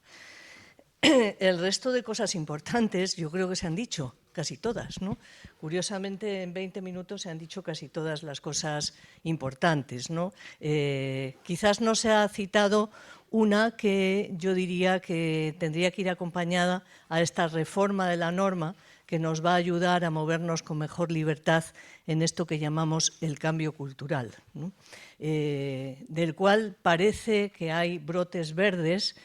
El resto de cosas importantes yo creo que se han dicho, casi todas, ¿no? Curiosamente, en 20 minutos se han dicho casi todas las cosas importantes, ¿no? Quizás no se ha citado una que yo diría que tendría que ir acompañada a esta reforma de la norma que nos va a ayudar a movernos con mejor libertad en esto que llamamos el cambio cultural, ¿no? Del cual parece que hay brotes verdes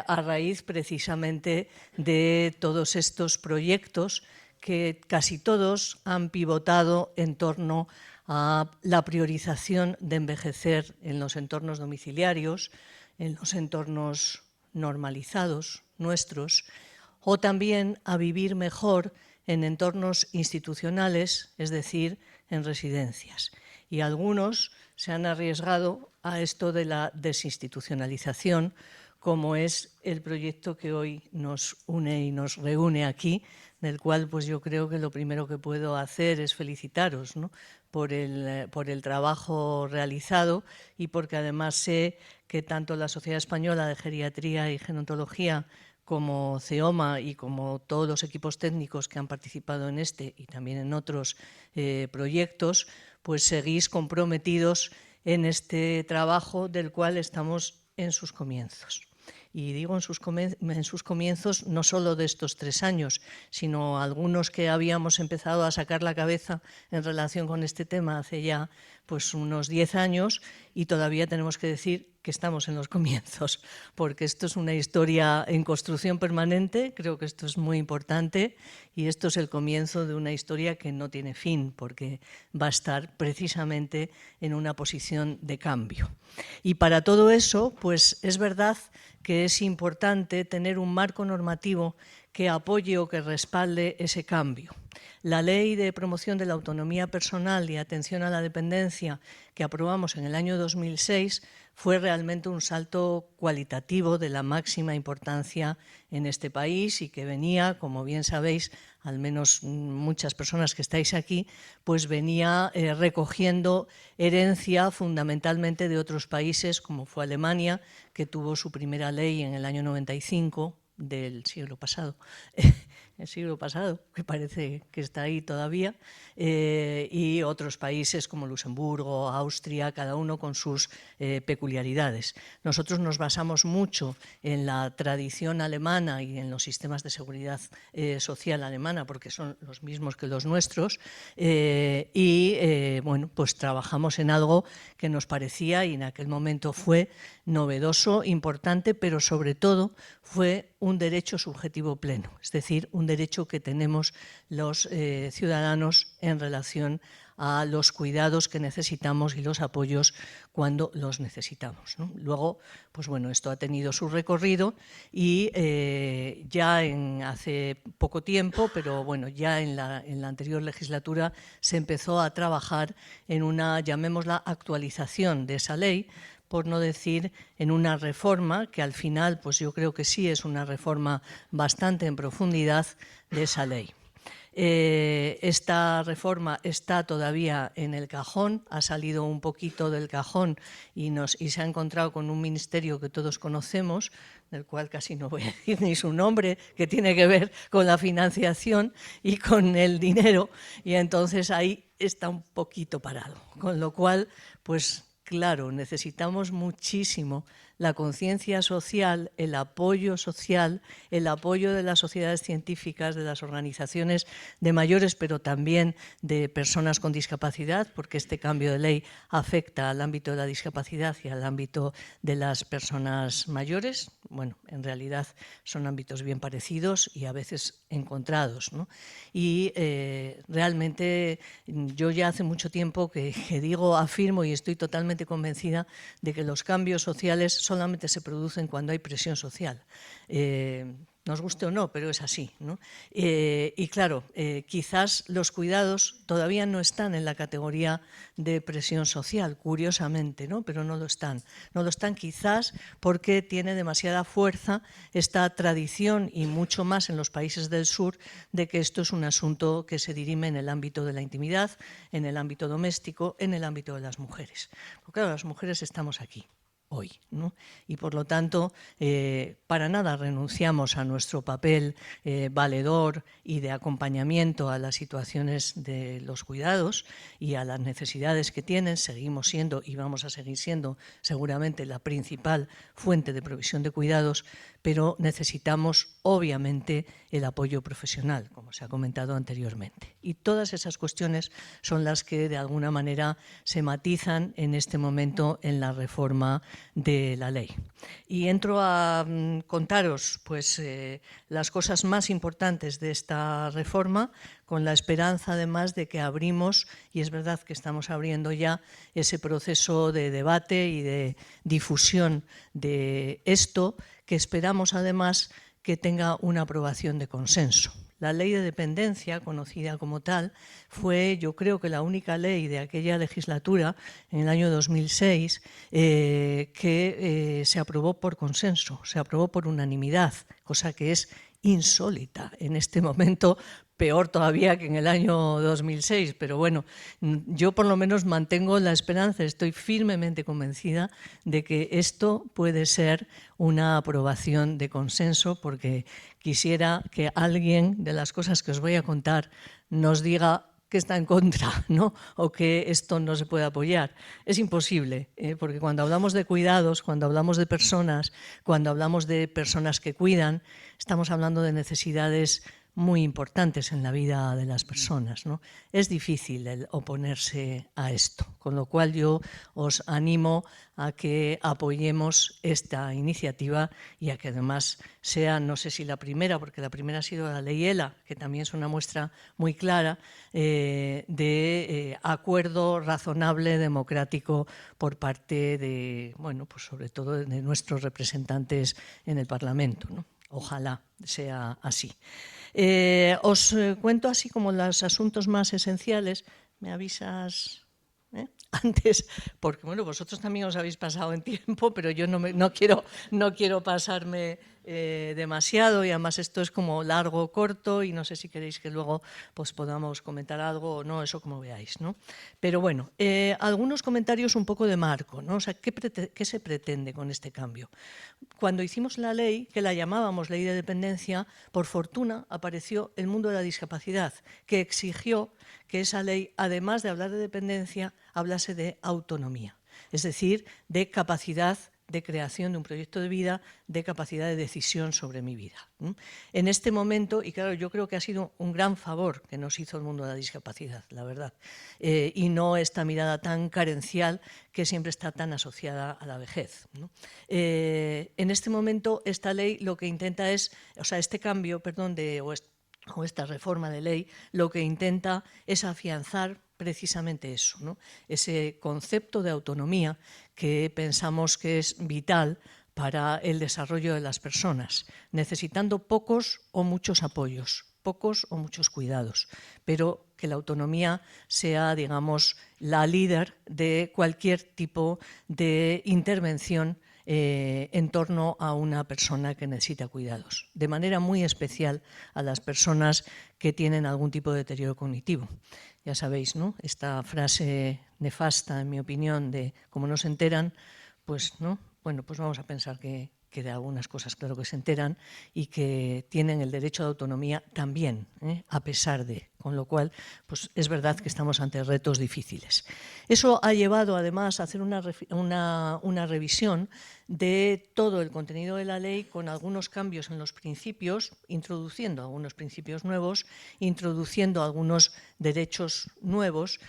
a raíz precisamente de todos estos proyectos que casi todos han pivotado en torno a la priorización de envejecer en los entornos domiciliarios, en los entornos normalizados nuestros, o también a vivir mejor en entornos institucionales, es decir, en residencias. Y algunos se han arriesgado a esto de la desinstitucionalización, como es el proyecto que hoy nos une y nos reúne aquí, del cual pues yo creo que lo primero que puedo hacer es felicitaros, ¿no?, por el trabajo realizado y porque además sé que tanto la Sociedad Española de Geriatría y Gerontología como CEOMA y como todos los equipos técnicos que han participado en este y también en otros proyectos, pues seguís comprometidos en este trabajo del cual estamos en sus comienzos. Y digo en sus comienzos no solo de estos 3 años, sino algunos que habíamos empezado a sacar la cabeza en relación con este tema hace ya pues unos 10 años y todavía tenemos que decir que estamos en los comienzos, porque esto es una historia en construcción permanente, creo que esto es muy importante y esto es el comienzo de una historia que no tiene fin, porque va a estar precisamente en una posición de cambio. Y para todo eso, pues es verdad que es importante tener un marco normativo que apoye o que respalde ese cambio. La Ley de Promoción de la Autonomía Personal y Atención a la Dependencia que aprobamos en el año 2006 fue realmente un salto cualitativo de la máxima importancia en este país y que venía, como bien sabéis, al menos muchas personas que estáis aquí, pues venía recogiendo herencia fundamentalmente de otros países, como fue Alemania, que tuvo su primera ley en el año 95 del siglo pasado, el siglo pasado, que parece que está ahí todavía, y otros países como Luxemburgo, Austria, cada uno con sus peculiaridades. Nosotros nos basamos mucho en la tradición alemana y en los sistemas de seguridad social alemana, porque son los mismos que los nuestros, bueno, pues trabajamos en algo que nos parecía y en aquel momento fue novedoso, importante, pero sobre todo fue un derecho subjetivo pleno, es decir, un derecho que tenemos los ciudadanos en relación a los cuidados que necesitamos y los apoyos cuando los necesitamos, ¿no? Luego, pues bueno, esto ha tenido su recorrido y ya hace poco tiempo, pero bueno, ya en la anterior legislatura se empezó a trabajar en una, llamémosla, actualización de esa ley, por no decir en una reforma que al final, pues yo creo que sí es una reforma bastante en profundidad de esa ley. Esta reforma está todavía en el cajón, ha salido un poquito del cajón y se ha encontrado con un ministerio que todos conocemos, del cual casi no voy a decir ni su nombre, que tiene que ver con la financiación y con el dinero, y entonces ahí está un poquito parado. Con lo cual, pues claro, necesitamos muchísimo la conciencia social, el apoyo social, el apoyo de las sociedades científicas, de las organizaciones de mayores, pero también de personas con discapacidad, porque este cambio de ley afecta al ámbito de la discapacidad y al ámbito de las personas mayores. Bueno, en realidad son ámbitos bien parecidos y a veces encontrados, ¿no? Y realmente yo ya hace mucho tiempo que digo, afirmo y estoy totalmente convencida de que los cambios sociales solamente se producen cuando hay presión social. Nos guste o no, pero es así, ¿no? Y claro, quizás los cuidados todavía no están en la categoría de presión social, curiosamente, ¿no? Pero no lo están. No lo están quizás porque tiene demasiada fuerza esta tradición, y mucho más en los países del sur, de que esto es un asunto que se dirime en el ámbito de la intimidad, en el ámbito doméstico, en el ámbito de las mujeres. Porque claro, las mujeres estamos aquí hoy, ¿no? Y por lo tanto, para nada renunciamos a nuestro papel valedor y de acompañamiento a las situaciones de los cuidados y a las necesidades que tienen. Seguimos siendo y vamos a seguir siendo seguramente la principal fuente de provisión de cuidados, pero necesitamos obviamente el apoyo profesional, como se ha comentado anteriormente. Y todas esas cuestiones son las que de alguna manera se matizan en este momento en la reforma de la ley. Y entro a contaros pues, las cosas más importantes de esta reforma, con la esperanza además de que abrimos, y es verdad que estamos abriendo ya ese proceso de debate y de difusión de esto, que esperamos además que tenga una aprobación de consenso. La ley de dependencia, conocida como tal, fue, yo creo que la única ley de aquella legislatura, en el año 2006, que se aprobó por consenso, se aprobó por unanimidad, cosa que es insólita en este momento, peor todavía que en el año 2006, pero bueno, yo por lo menos mantengo la esperanza, estoy firmemente convencida de que esto puede ser una aprobación de consenso, porque quisiera que alguien de las cosas que os voy a contar nos diga que está en contra, ¿no? O que esto no se puede apoyar. Es imposible, porque cuando hablamos de cuidados, cuando hablamos de personas, cuando hablamos de personas que cuidan, estamos hablando de necesidades muy importantes en la vida de las personas, ¿no? Es difícil el oponerse a esto, con lo cual yo os animo a que apoyemos esta iniciativa y a que además sea, no sé si la primera, porque la primera ha sido la ley ELA, que también es una muestra muy clara de acuerdo razonable, democrático, por parte de, bueno, pues sobre todo de nuestros representantes en el Parlamento, ¿no? Ojalá sea así. Os cuento así como los asuntos más esenciales. ¿Me avisas antes? Porque bueno, vosotros también os habéis pasado en tiempo, pero yo no quiero pasarme demasiado, y además esto es como largo o corto, y no sé si queréis que luego pues podamos comentar algo o no, eso como veáis, ¿no? Pero bueno, algunos comentarios un poco de marco, ¿no? O sea, ¿qué se pretende con este cambio? Cuando hicimos la ley, que la llamábamos Ley de Dependencia, por fortuna apareció el mundo de la discapacidad, que exigió que esa ley, además de hablar de dependencia, hablase de autonomía, es decir, de capacidad de creación de un proyecto de vida, de capacidad de decisión sobre mi vida. En este momento, y claro, yo creo que ha sido un gran favor que nos hizo el mundo de la discapacidad, la verdad, y no esta mirada tan carencial que siempre está tan asociada a la vejez, ¿no? En este momento, esta ley lo que intenta es, o sea, este cambio, perdón, o esta reforma de ley, lo que intenta es afianzar precisamente eso, ¿no? Ese concepto de autonomía que pensamos que es vital para el desarrollo de las personas, necesitando pocos o muchos apoyos, pocos o muchos cuidados, pero que la autonomía sea, digamos, la líder de cualquier tipo de intervención en torno a una persona que necesita cuidados, de manera muy especial a las personas que tienen algún tipo de deterioro cognitivo. Ya sabéis, ¿no?, esta frase nefasta, en mi opinión, de como no se enteran, pues, ¿no?, bueno, pues vamos a pensar que de algunas cosas claro que se enteran y que tienen el derecho de autonomía también, a pesar de, con lo cual, pues es verdad que estamos ante retos difíciles. Eso ha llevado además a hacer una revisión de todo el contenido de la ley con algunos cambios en los principios, introduciendo algunos principios nuevos, introduciendo algunos derechos nuevos,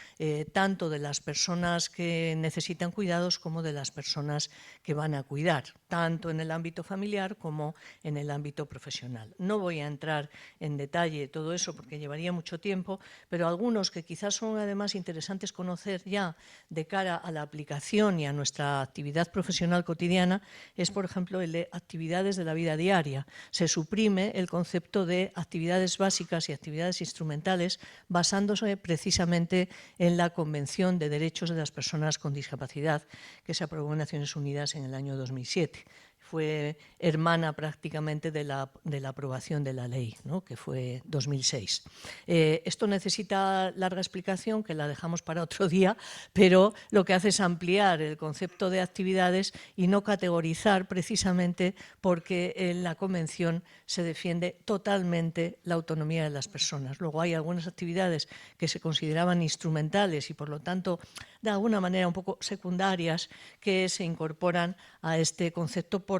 tanto de las personas que necesitan cuidados como de las personas que van a cuidar, tanto en el ámbito familiar como en el ámbito profesional. No voy a entrar en detalle todo eso porque llevaría mucho tiempo, pero algunos que quizás son además interesantes conocer ya de cara a la aplicación y a nuestra actividad profesional cotidiana es, por ejemplo, el de actividades de la vida diaria. Se suprime el concepto de actividades básicas y actividades instrumentales basándose precisamente en la Convención de Derechos de las Personas con Discapacidad que se aprobó en Naciones Unidas en el año 2007. Fue hermana prácticamente de la aprobación de la ley, ¿no?, que fue 2006. Esto necesita larga explicación, que la dejamos para otro día, pero lo que hace es ampliar el concepto de actividades y no categorizar, precisamente porque en la Convención se defiende totalmente la autonomía de las personas. Luego hay algunas actividades que se consideraban instrumentales y, por lo tanto, de alguna manera un poco secundarias, que se incorporan a este concepto por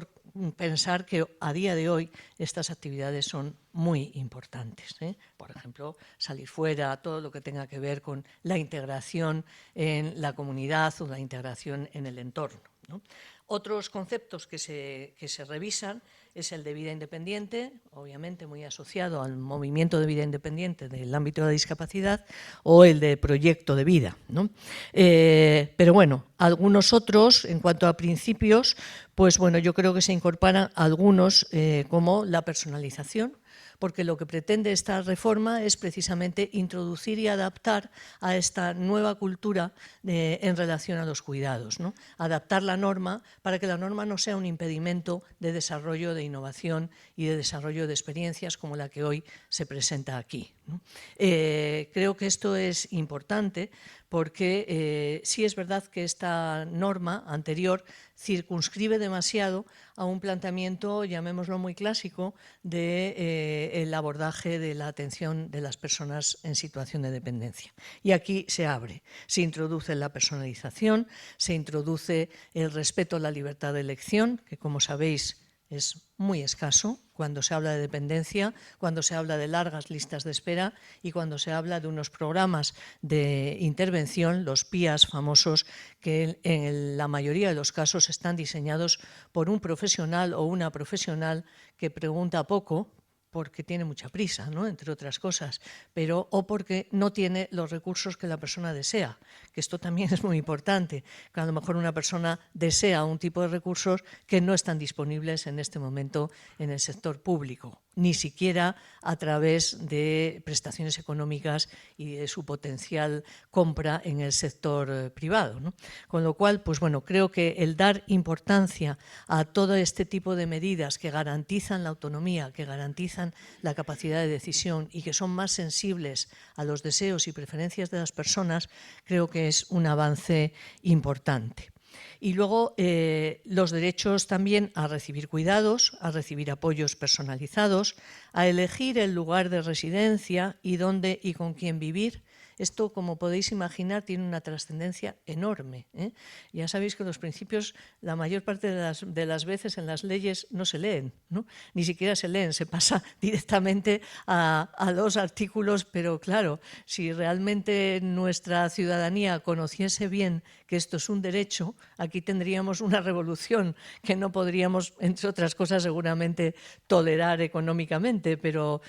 pensar que a día de hoy estas actividades son muy importantes, ¿eh? Por ejemplo, salir fuera, todo lo que tenga que ver con la integración en la comunidad o la integración en el entorno, ¿no? Otros conceptos que se revisan es el de vida independiente, obviamente muy asociado al movimiento de vida independiente del ámbito de la discapacidad, o el de proyecto de vida, ¿no? Pero bueno, algunos otros, en cuanto a principios, pues bueno, yo creo que se incorporan algunos como la personalización, porque lo que pretende esta reforma es precisamente introducir y adaptar a esta nueva cultura en relación a los cuidados, ¿no? Adaptar la norma para que la norma no sea un impedimento de desarrollo, de innovación y de desarrollo de experiencias como la que hoy se presenta aquí, ¿no? Creo que esto es importante porque sí es verdad que esta norma anterior circunscribe demasiado a un planteamiento, llamémoslo muy clásico, del abordaje de la atención de las personas en situación de dependencia. Y aquí se abre, se introduce la personalización, se introduce el respeto a la libertad de elección, que como sabéis es muy escaso cuando se habla de dependencia, cuando se habla de largas listas de espera y cuando se habla de unos programas de intervención, los PIAs famosos, que en la mayoría de los casos están diseñados por un profesional o una profesional que pregunta poco, porque tiene mucha prisa, ¿no?, entre otras cosas, pero o porque no tiene los recursos que la persona desea, que esto también es muy importante, que a lo mejor una persona desea un tipo de recursos que no están disponibles en este momento en el sector público, ni siquiera a través de prestaciones económicas y de su potencial compra en el sector privado, ¿no? Con lo cual, pues bueno, creo que el dar importancia a todo este tipo de medidas que garantizan la autonomía, que garantizan la capacidad de decisión y que son más sensibles a los deseos y preferencias de las personas, creo que es un avance importante. Y luego los derechos también a recibir cuidados, a recibir apoyos personalizados, a elegir el lugar de residencia y dónde y con quién vivir. Esto, como podéis imaginar, tiene una trascendencia enorme, ¿eh? Ya sabéis que los principios, la mayor parte de las veces en las leyes no se leen, ¿no? Ni siquiera se leen, se pasa directamente a los artículos, pero claro, si realmente nuestra ciudadanía conociese bien que esto es un derecho, aquí tendríamos una revolución que no podríamos, entre otras cosas, seguramente tolerar económicamente, pero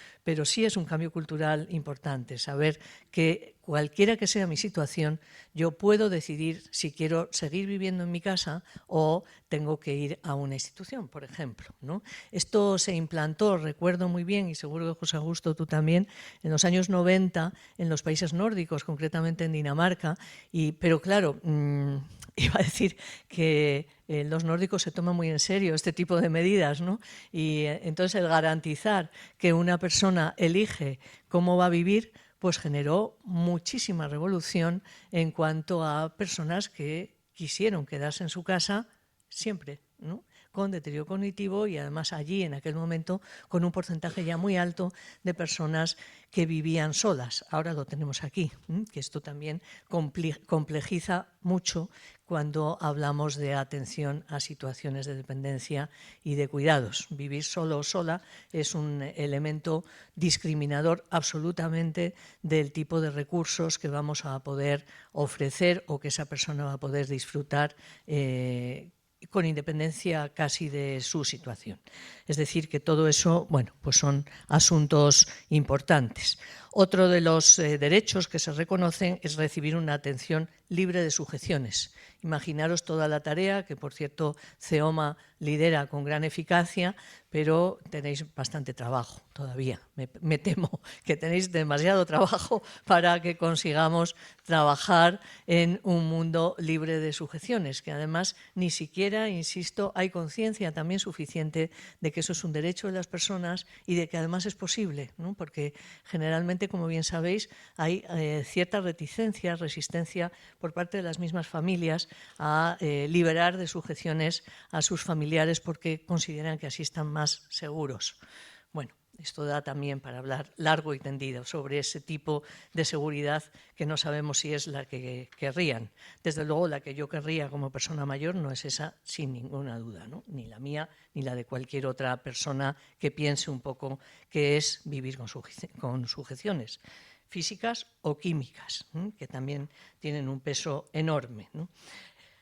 sí es un cambio cultural importante, saber que cualquiera que sea mi situación, yo puedo decidir si quiero seguir viviendo en mi casa o tengo que ir a una institución, por ejemplo, ¿no? Esto se implantó, recuerdo muy bien, y seguro que José Augusto tú también, en los años 90 en los países nórdicos, concretamente en Dinamarca, pero claro, iba a decir que los nórdicos se toman muy en serio este tipo de medidas, ¿no? Y entonces el garantizar que una persona elige cómo va a vivir, pues generó muchísima revolución en cuanto a personas que quisieron quedarse en su casa siempre, ¿no? Con deterioro cognitivo y además allí en aquel momento con un porcentaje ya muy alto de personas que vivían solas. Ahora lo tenemos aquí, que esto también complejiza mucho cuando hablamos de atención a situaciones de dependencia y de cuidados. Vivir solo o sola es un elemento discriminador absolutamente del tipo de recursos que vamos a poder ofrecer o que esa persona va a poder disfrutar con independencia casi de su situación. Es decir, que todo eso, bueno, pues son asuntos importantes. Otro de los derechos que se reconocen es recibir una atención libre de sujeciones. Imaginaros toda la tarea que, por cierto, CEOMA lidera con gran eficacia, pero tenéis bastante trabajo todavía. Me temo que tenéis demasiado trabajo para que consigamos trabajar en un mundo libre de sujeciones, que además ni siquiera, insisto, hay conciencia también suficiente de que eso es un derecho de las personas y de que además es posible, ¿no? Porque generalmente, como bien sabéis, hay cierta reticencia, resistencia por parte de las mismas familias a liberar de sujeciones a sus familiares porque consideran que así están más seguros. Bueno, esto da también para hablar largo y tendido sobre ese tipo de seguridad que no sabemos si es la que querrían. Desde luego, la que yo querría como persona mayor no es esa, sin ninguna duda, ¿no? Ni la mía ni la de cualquier otra persona que piense un poco qué es vivir con sujeciones físicas o químicas, que también tienen un peso enorme, ¿no?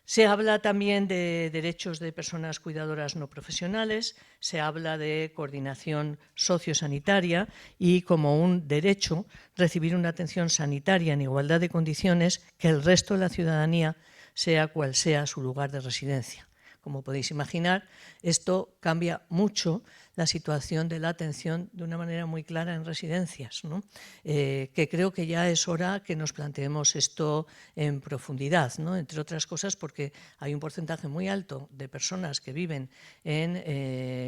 Se habla también de derechos de personas cuidadoras no profesionales, se habla de coordinación sociosanitaria y como un derecho recibir una atención sanitaria en igualdad de condiciones que el resto de la ciudadanía, sea cual sea su lugar de residencia. Como podéis imaginar, esto cambia mucho la situación de la atención de una manera muy clara en residencias, ¿no? Que creo que ya es hora que nos planteemos esto en profundidad, ¿no? Entre otras cosas porque hay un porcentaje muy alto de personas que viven en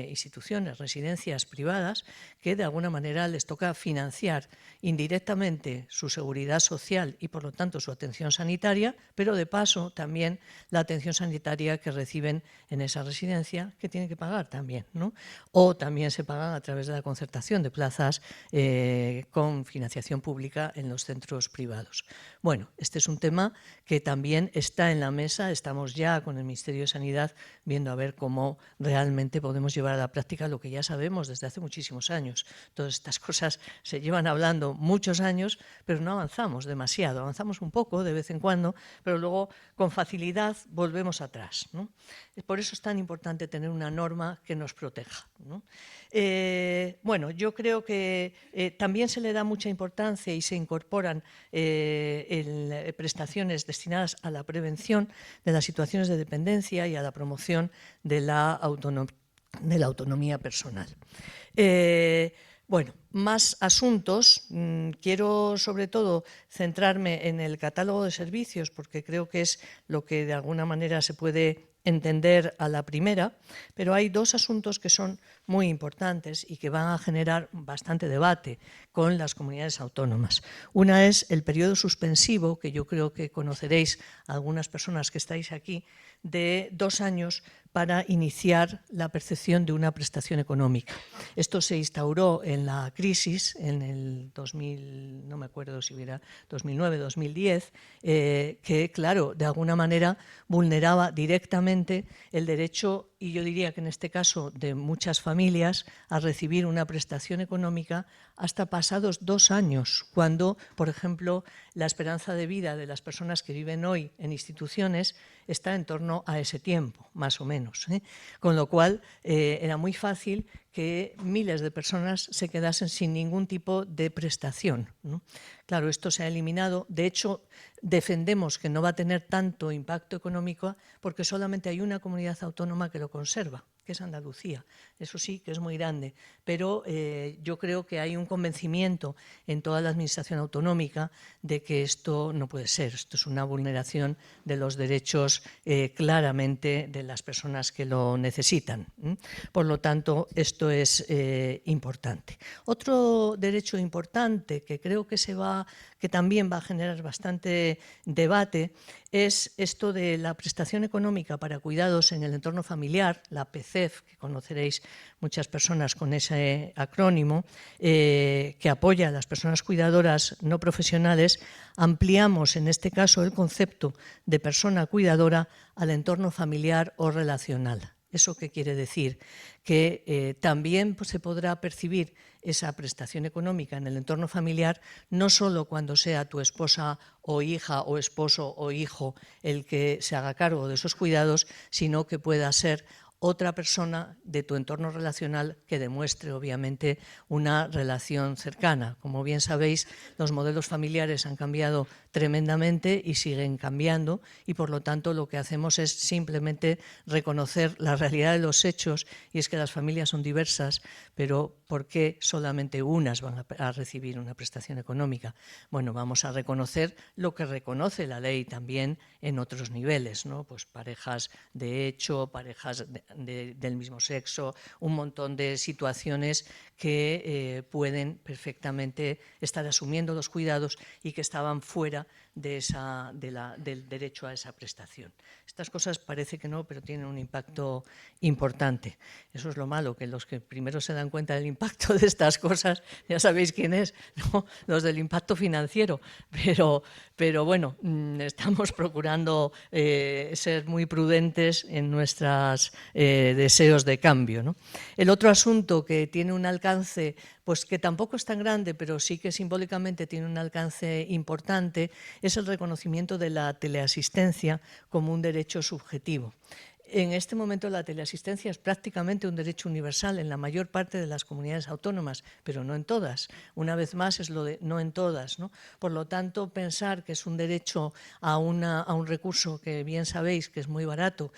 instituciones, residencias privadas, que de alguna manera les toca financiar indirectamente su seguridad social y por lo tanto su atención sanitaria, pero de paso también la atención sanitaria que reciben en esa residencia, que tienen que pagar también, ¿no? O también se pagan a través de la concertación de plazas con financiación pública en los centros privados. Bueno, este es un tema que también está en la mesa. Estamos ya con el Ministerio de Sanidad viendo a ver cómo realmente podemos llevar a la práctica lo que ya sabemos desde hace muchísimos años. Todas estas cosas se llevan hablando muchos años, pero no avanzamos demasiado. Avanzamos un poco de vez en cuando, pero luego con facilidad volvemos atrás, ¿no? Por eso es tan importante tener una norma que nos proteja, ¿no? Bueno, yo creo que también se le da mucha importancia y se incorporan prestaciones destinadas a la prevención de las situaciones de dependencia y a la promoción de la autonomía personal. Bueno, más asuntos. Quiero sobre todo centrarme en el catálogo de servicios porque creo que es lo que de alguna manera se puede entender a la primera, pero hay dos asuntos que son muy importantes y que van a generar bastante debate con las comunidades autónomas. Una es el periodo suspensivo, que yo creo que conoceréis algunas personas que estáis aquí, de 2 años para iniciar la percepción de una prestación económica. Esto se instauró en la crisis, en el 2000, no me acuerdo si era 2009, 2010, que claro, de alguna manera vulneraba directamente el derecho, y yo diría que en este caso de muchas familias, a recibir una prestación económica hasta pasados 2 años, cuando, por ejemplo, la esperanza de vida de las personas que viven hoy en instituciones está en torno a ese tiempo, más o menos, ¿eh? Con lo cual, era muy fácil que miles de personas se quedasen sin ningún tipo de prestación, ¿no? Claro, esto se ha eliminado. De hecho, defendemos que no va a tener tanto impacto económico porque solamente hay una comunidad autónoma que lo conserva, que es Andalucía. Eso sí, que es muy grande, pero yo creo que hay un convencimiento en toda la administración autonómica de que esto no puede ser. Esto es una vulneración de los derechos claramente de las personas que lo necesitan. Por lo tanto, esto es importante. Otro derecho importante que creo que también va a generar bastante debate es esto de la prestación económica para cuidados en el entorno familiar, la PCEF, que conoceréis muchas personas con ese acrónimo, que apoya a las personas cuidadoras no profesionales. Ampliamos en este caso el concepto de persona cuidadora al entorno familiar o relacional. ¿Eso qué quiere decir? Que también se podrá percibir esa prestación económica en el entorno familiar, no solo cuando sea tu esposa o hija o esposo o hijo el que se haga cargo de esos cuidados, sino que pueda ser otra persona de tu entorno relacional que demuestre, obviamente, una relación cercana. Como bien sabéis, los modelos familiares han cambiado tremendamente y siguen cambiando, y por lo tanto lo que hacemos es simplemente reconocer la realidad de los hechos, y es que las familias son diversas, pero ¿por qué solamente unas van a recibir una prestación económica? Bueno, vamos a reconocer lo que reconoce la ley también en otros niveles, ¿no? Pues parejas de hecho, parejas del mismo sexo, un montón de situaciones que pueden perfectamente estar asumiendo los cuidados y que estaban fuera del derecho a esa prestación. Estas cosas parece que no, pero tienen un impacto importante. Eso es lo malo, que los que primero se dan cuenta del impacto de estas cosas, ya sabéis quién es, ¿no? Los del impacto financiero. Pero bueno, estamos procurando ser muy prudentes en nuestros deseos de cambio, ¿no? El otro asunto que tiene un alcance, pues que tampoco es tan grande, pero sí que simbólicamente tiene un alcance importante, es el reconocimiento de la teleasistencia como un derecho subjetivo. En este momento la teleasistencia es prácticamente un derecho universal en la mayor parte de las comunidades autónomas, pero no en todas. Una vez más es lo de no en todas, ¿no? Por lo tanto, pensar que es un derecho a un recurso que bien sabéis que es muy barato,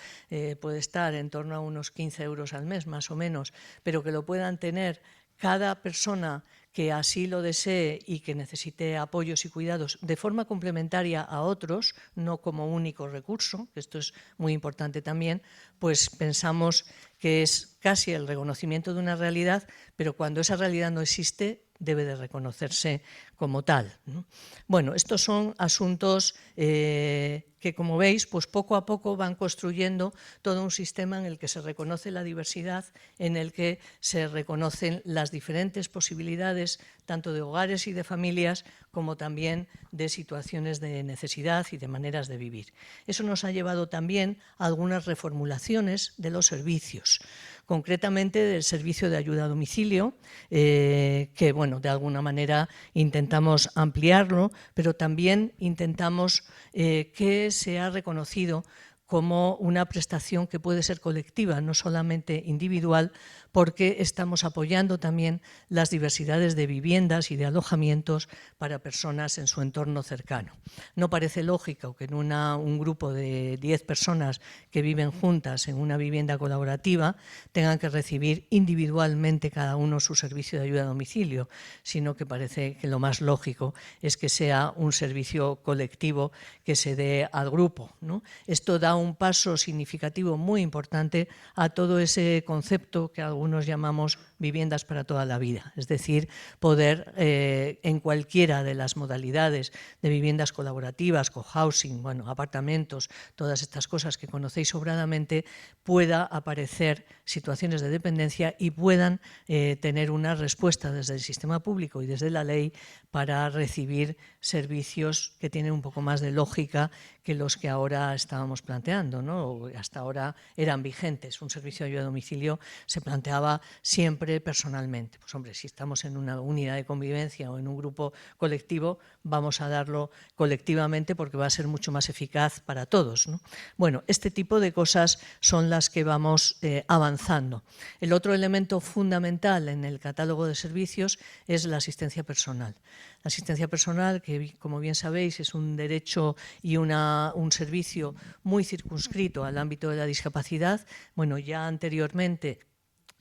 puede estar en torno a unos 15 euros al mes más o menos, pero que lo puedan tener cada persona que así lo desee y que necesite apoyos y cuidados de forma complementaria a otros, no como único recurso, que esto es muy importante también, pues pensamos que es casi el reconocimiento de una realidad, pero cuando esa realidad no existe, debe de reconocerse como tal, ¿no? Bueno, estos son asuntos que, como veis, pues poco a poco van construyendo todo un sistema en el que se reconoce la diversidad, en el que se reconocen las diferentes posibilidades, tanto de hogares y de familias, como también de situaciones de necesidad y de maneras de vivir. Eso nos ha llevado también a algunas reformulaciones de los servicios, concretamente del servicio de ayuda a domicilio, que, bueno, de alguna manera intentamos ampliarlo, pero también intentamos que sea reconocido como una prestación que puede ser colectiva, no solamente individual, porque estamos apoyando también las diversidades de viviendas y de alojamientos para personas en su entorno cercano. No parece lógico que en un grupo de 10 personas que viven juntas en una vivienda colaborativa tengan que recibir individualmente cada uno su servicio de ayuda a domicilio, sino que parece que lo más lógico es que sea un servicio colectivo que se dé al grupo, ¿no? Esto da un paso significativo muy importante a todo ese concepto que algunos llamamos viviendas para toda la vida, es decir, poder en cualquiera de las modalidades de viviendas colaborativas, cohousing, bueno, apartamentos, todas estas cosas que conocéis sobradamente, pueda aparecer situaciones de dependencia y puedan tener una respuesta desde el sistema público y desde la ley para recibir servicios que tienen un poco más de lógica que los que ahora estábamos planteando, ¿no? O hasta ahora eran vigentes. Un servicio de ayuda a domicilio se plantea planteaba siempre personalmente. Pues hombre, si estamos en una unidad de convivencia o en un grupo colectivo, vamos a darlo colectivamente porque va a ser mucho más eficaz para todos, ¿no? Bueno, este tipo de cosas son las que vamos avanzando. El otro elemento fundamental en el catálogo de servicios es la asistencia personal. La asistencia personal, que como bien sabéis es un derecho y un servicio muy circunscrito al ámbito de la discapacidad. Bueno, ya anteriormente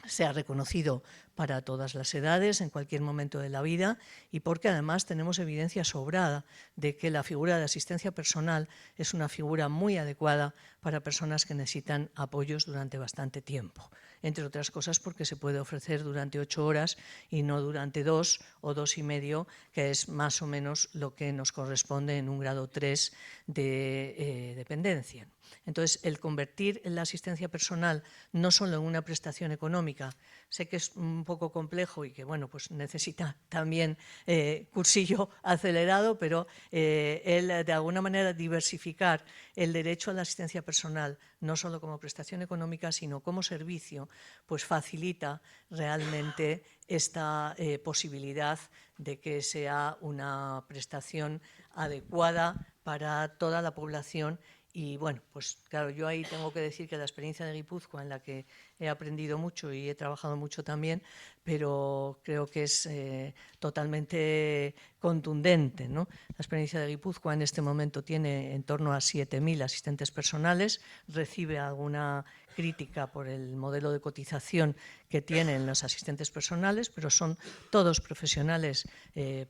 se ha reconocido para todas las edades, en cualquier momento de la vida, y porque además tenemos evidencia sobrada de que la figura de asistencia personal es una figura muy adecuada para personas que necesitan apoyos durante bastante tiempo. Entre otras cosas porque se puede ofrecer durante 8 horas y no durante 2 o 2,5, que es más o menos lo que nos corresponde en un grado 3 de dependencia. Entonces, el convertir la asistencia personal no solo en una prestación económica, sé que es un poco complejo y que bueno, pues necesita también cursillo acelerado, pero el de alguna manera diversificar el derecho a la asistencia personal, no solo como prestación económica, sino como servicio, pues facilita realmente esta posibilidad de que sea una prestación adecuada para toda la población. Y bueno, pues claro, yo ahí tengo que decir que la experiencia de Guipúzcoa, en la que he aprendido mucho y he trabajado mucho también, pero creo que es totalmente contundente, ¿no? La experiencia de Guipúzcoa en este momento tiene en torno a 7.000 asistentes personales, recibe alguna crítica por el modelo de cotización que tienen los asistentes personales, pero son todos profesionales,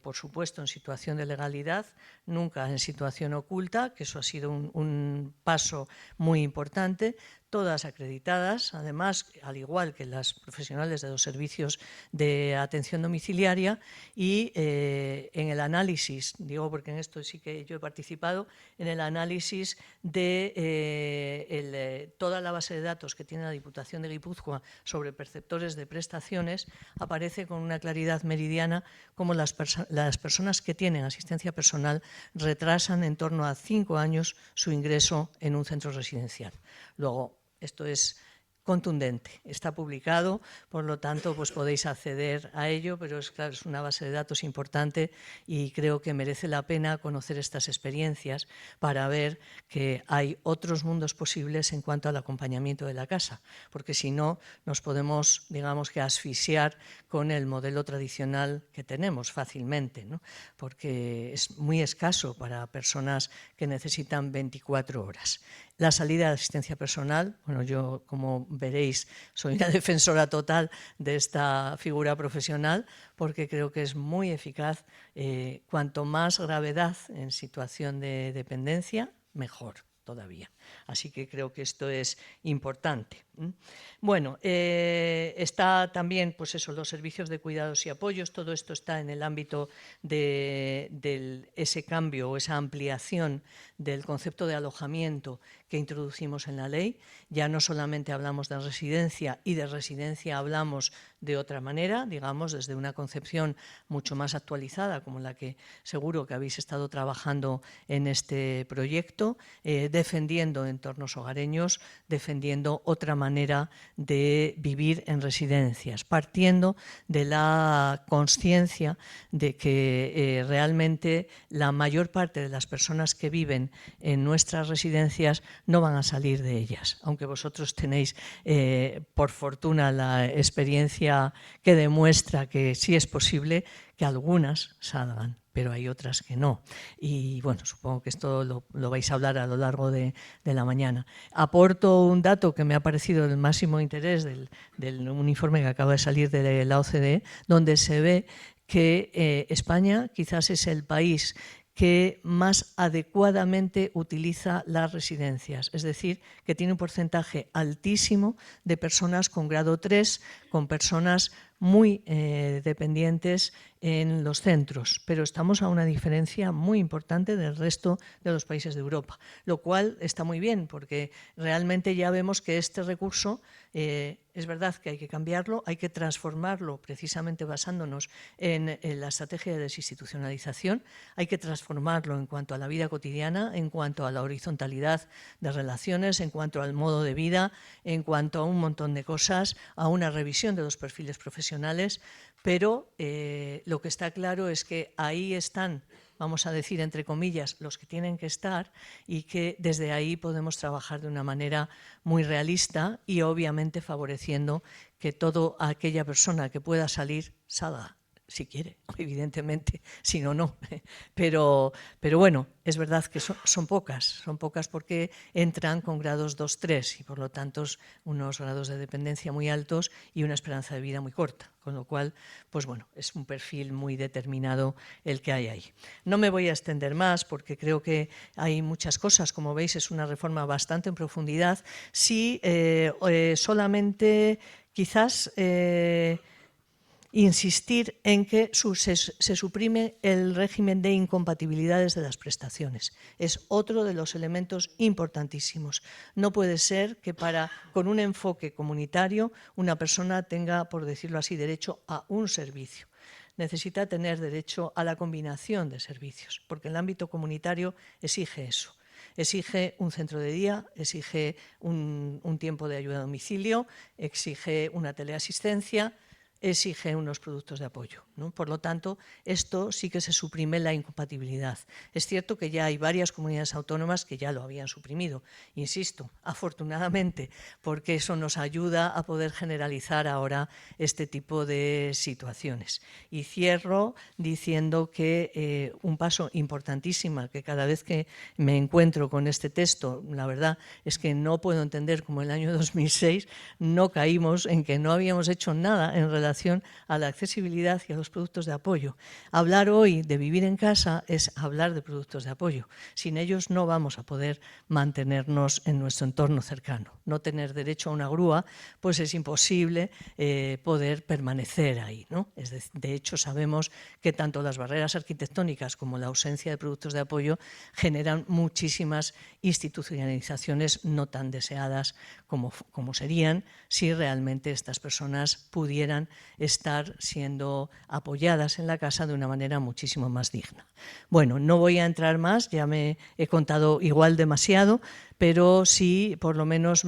por supuesto, en situación de legalidad, nunca en situación oculta, que eso ha sido un paso muy importante, todas acreditadas, además, al igual que las profesionales de los servicios de atención domiciliaria, y en el análisis, digo porque en esto sí que yo he participado, en el análisis de toda la base de datos que tiene la Diputación de Guipúzcoa sobre perceptores de prestaciones, aparece con una claridad meridiana cómo las personas que tienen asistencia personal retrasan en torno a 5 años su ingreso en un centro residencial. Luego, esto es contundente, está publicado, por lo tanto pues podéis acceder a ello, pero claro, es una base de datos importante y creo que merece la pena conocer estas experiencias para ver que hay otros mundos posibles en cuanto al acompañamiento de la casa, porque si no nos podemos, digamos que asfixiar con el modelo tradicional que tenemos fácilmente, ¿no? Porque es muy escaso para personas que necesitan 24 horas. La salida de asistencia personal, bueno, yo como veréis soy una defensora total de esta figura profesional porque creo que es muy eficaz. Cuanto más gravedad en situación de dependencia, mejor todavía. Así que creo que esto es importante. Bueno, está también, pues eso, los servicios de cuidados y apoyos, todo esto está en el ámbito de ese cambio o esa ampliación del concepto de alojamiento que introducimos en la ley. Ya no solamente hablamos de residencia, y de residencia hablamos de otra manera, digamos, desde una concepción mucho más actualizada, como la que seguro que habéis estado trabajando en este proyecto, defendiendo entornos hogareños, defendiendo otra manera de vivir en residencias, partiendo de la consciencia de que realmente la mayor parte de las personas que viven en nuestras residencias no van a salir de ellas, aunque vosotros tenéis por fortuna la experiencia que demuestra que sí es posible que algunas salgan, pero hay otras que no. Y bueno, supongo que esto lo vais a hablar a lo largo de la mañana. Aporto un dato que me ha parecido del máximo interés del un informe que acaba de salir de la OCDE, donde se ve que España quizás es el país que más adecuadamente utiliza las residencias, es decir, que tiene un porcentaje altísimo de personas con grado 3, con personas muy dependientes en los centros, pero estamos a una diferencia muy importante del resto de los países de Europa, lo cual está muy bien porque realmente ya vemos que este recurso es verdad que hay que cambiarlo, hay que transformarlo precisamente basándonos en la estrategia de desinstitucionalización, hay que transformarlo en cuanto a la vida cotidiana, en cuanto a la horizontalidad de relaciones, en cuanto al modo de vida, en cuanto a un montón de cosas, a una revisión de los perfiles profesionales, pero lo que está claro es que ahí están, vamos a decir entre comillas, los que tienen que estar y que desde ahí podemos trabajar de una manera muy realista y obviamente favoreciendo que toda aquella persona que pueda salir salga, si quiere, evidentemente, si no, no. Pero bueno, es verdad que son pocas porque entran con grados 2, 3 y por lo tanto unos grados de dependencia muy altos y una esperanza de vida muy corta, con lo cual, pues bueno, es un perfil muy determinado el que hay ahí. No me voy a extender más porque creo que hay muchas cosas, como veis es una reforma bastante en profundidad. Sí, solamente quizás insistir en que se suprime el régimen de incompatibilidades de las prestaciones. Es otro de los elementos importantísimos. No puede ser que con un enfoque comunitario una persona tenga, por decirlo así, derecho a un servicio. Necesita tener derecho a la combinación de servicios, porque el ámbito comunitario exige eso. Exige un centro de día, exige un tiempo de ayuda a domicilio, exige una teleasistencia, exige unos productos de apoyo, ¿no? Por lo tanto, esto sí que se suprime la incompatibilidad. Es cierto que ya hay varias comunidades autónomas que ya lo habían suprimido, insisto, afortunadamente, porque eso nos ayuda a poder generalizar ahora este tipo de situaciones. Y cierro diciendo que un paso importantísimo, que cada vez que me encuentro con este texto, la verdad es que no puedo entender cómo en el año 2006 no caímos en que no habíamos hecho nada en relación a la accesibilidad y a los productos de apoyo. Hablar hoy de vivir en casa es hablar de productos de apoyo. Sin ellos no vamos a poder mantenernos en nuestro entorno cercano. No tener derecho a una grúa, pues es imposible poder permanecer ahí, ¿no? De hecho, sabemos que tanto las barreras arquitectónicas como la ausencia de productos de apoyo generan muchísimas institucionalizaciones no tan deseadas como serían si realmente estas personas pudieran estar siendo apoyadas en la casa de una manera muchísimo más digna. Bueno, no voy a entrar más, ya me he contado igual demasiado, pero sí, por lo menos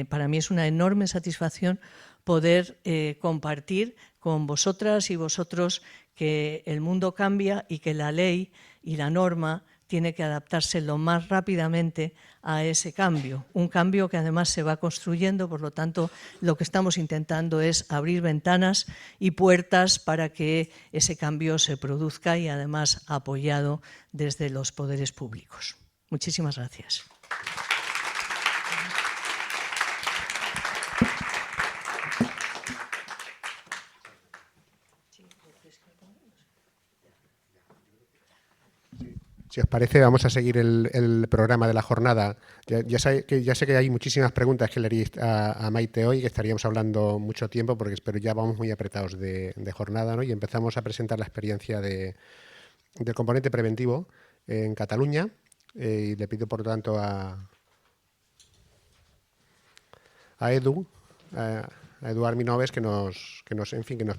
para mí es una enorme satisfacción poder compartir con vosotras y vosotros que el mundo cambia y que la ley y la norma tiene que adaptarse lo más rápidamente a ese cambio, un cambio que además se va construyendo, por lo tanto lo que estamos intentando es abrir ventanas y puertas para que ese cambio se produzca y además apoyado desde los poderes públicos. Muchísimas gracias. Si os parece, vamos a seguir el programa de la jornada. Ya sé que hay muchísimas preguntas que le haréis a Maite hoy, que estaríamos hablando mucho tiempo, pero ya vamos muy apretados de jornada, ¿no? Y empezamos a presentar la experiencia del componente preventivo en Cataluña. Y le pido, por lo tanto, a Eduard Minoves que nos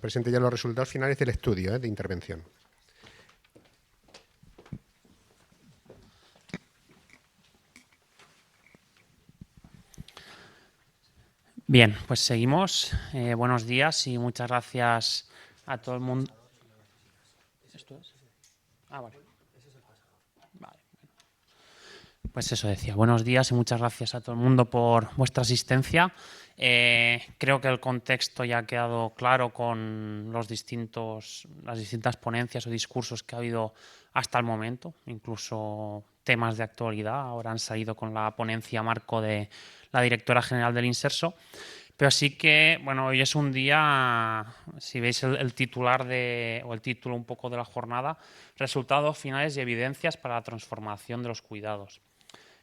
presente ya los resultados finales del estudio de intervención. Bien, pues seguimos. Buenos días y muchas gracias a todo el mundo. ¿Esto es? Ah, vale. Vale. Pues eso decía. Buenos días y muchas gracias a todo el mundo por vuestra asistencia. Creo que el contexto ya ha quedado claro con las distintas ponencias o discursos que ha habido hasta el momento, incluso temas de actualidad. Ahora han salido con la ponencia marco de la directora general del Inserso. Pero sí que, bueno, hoy es un día, si veis el titular o el título un poco de la jornada, resultados finales y evidencias para la transformación de los cuidados.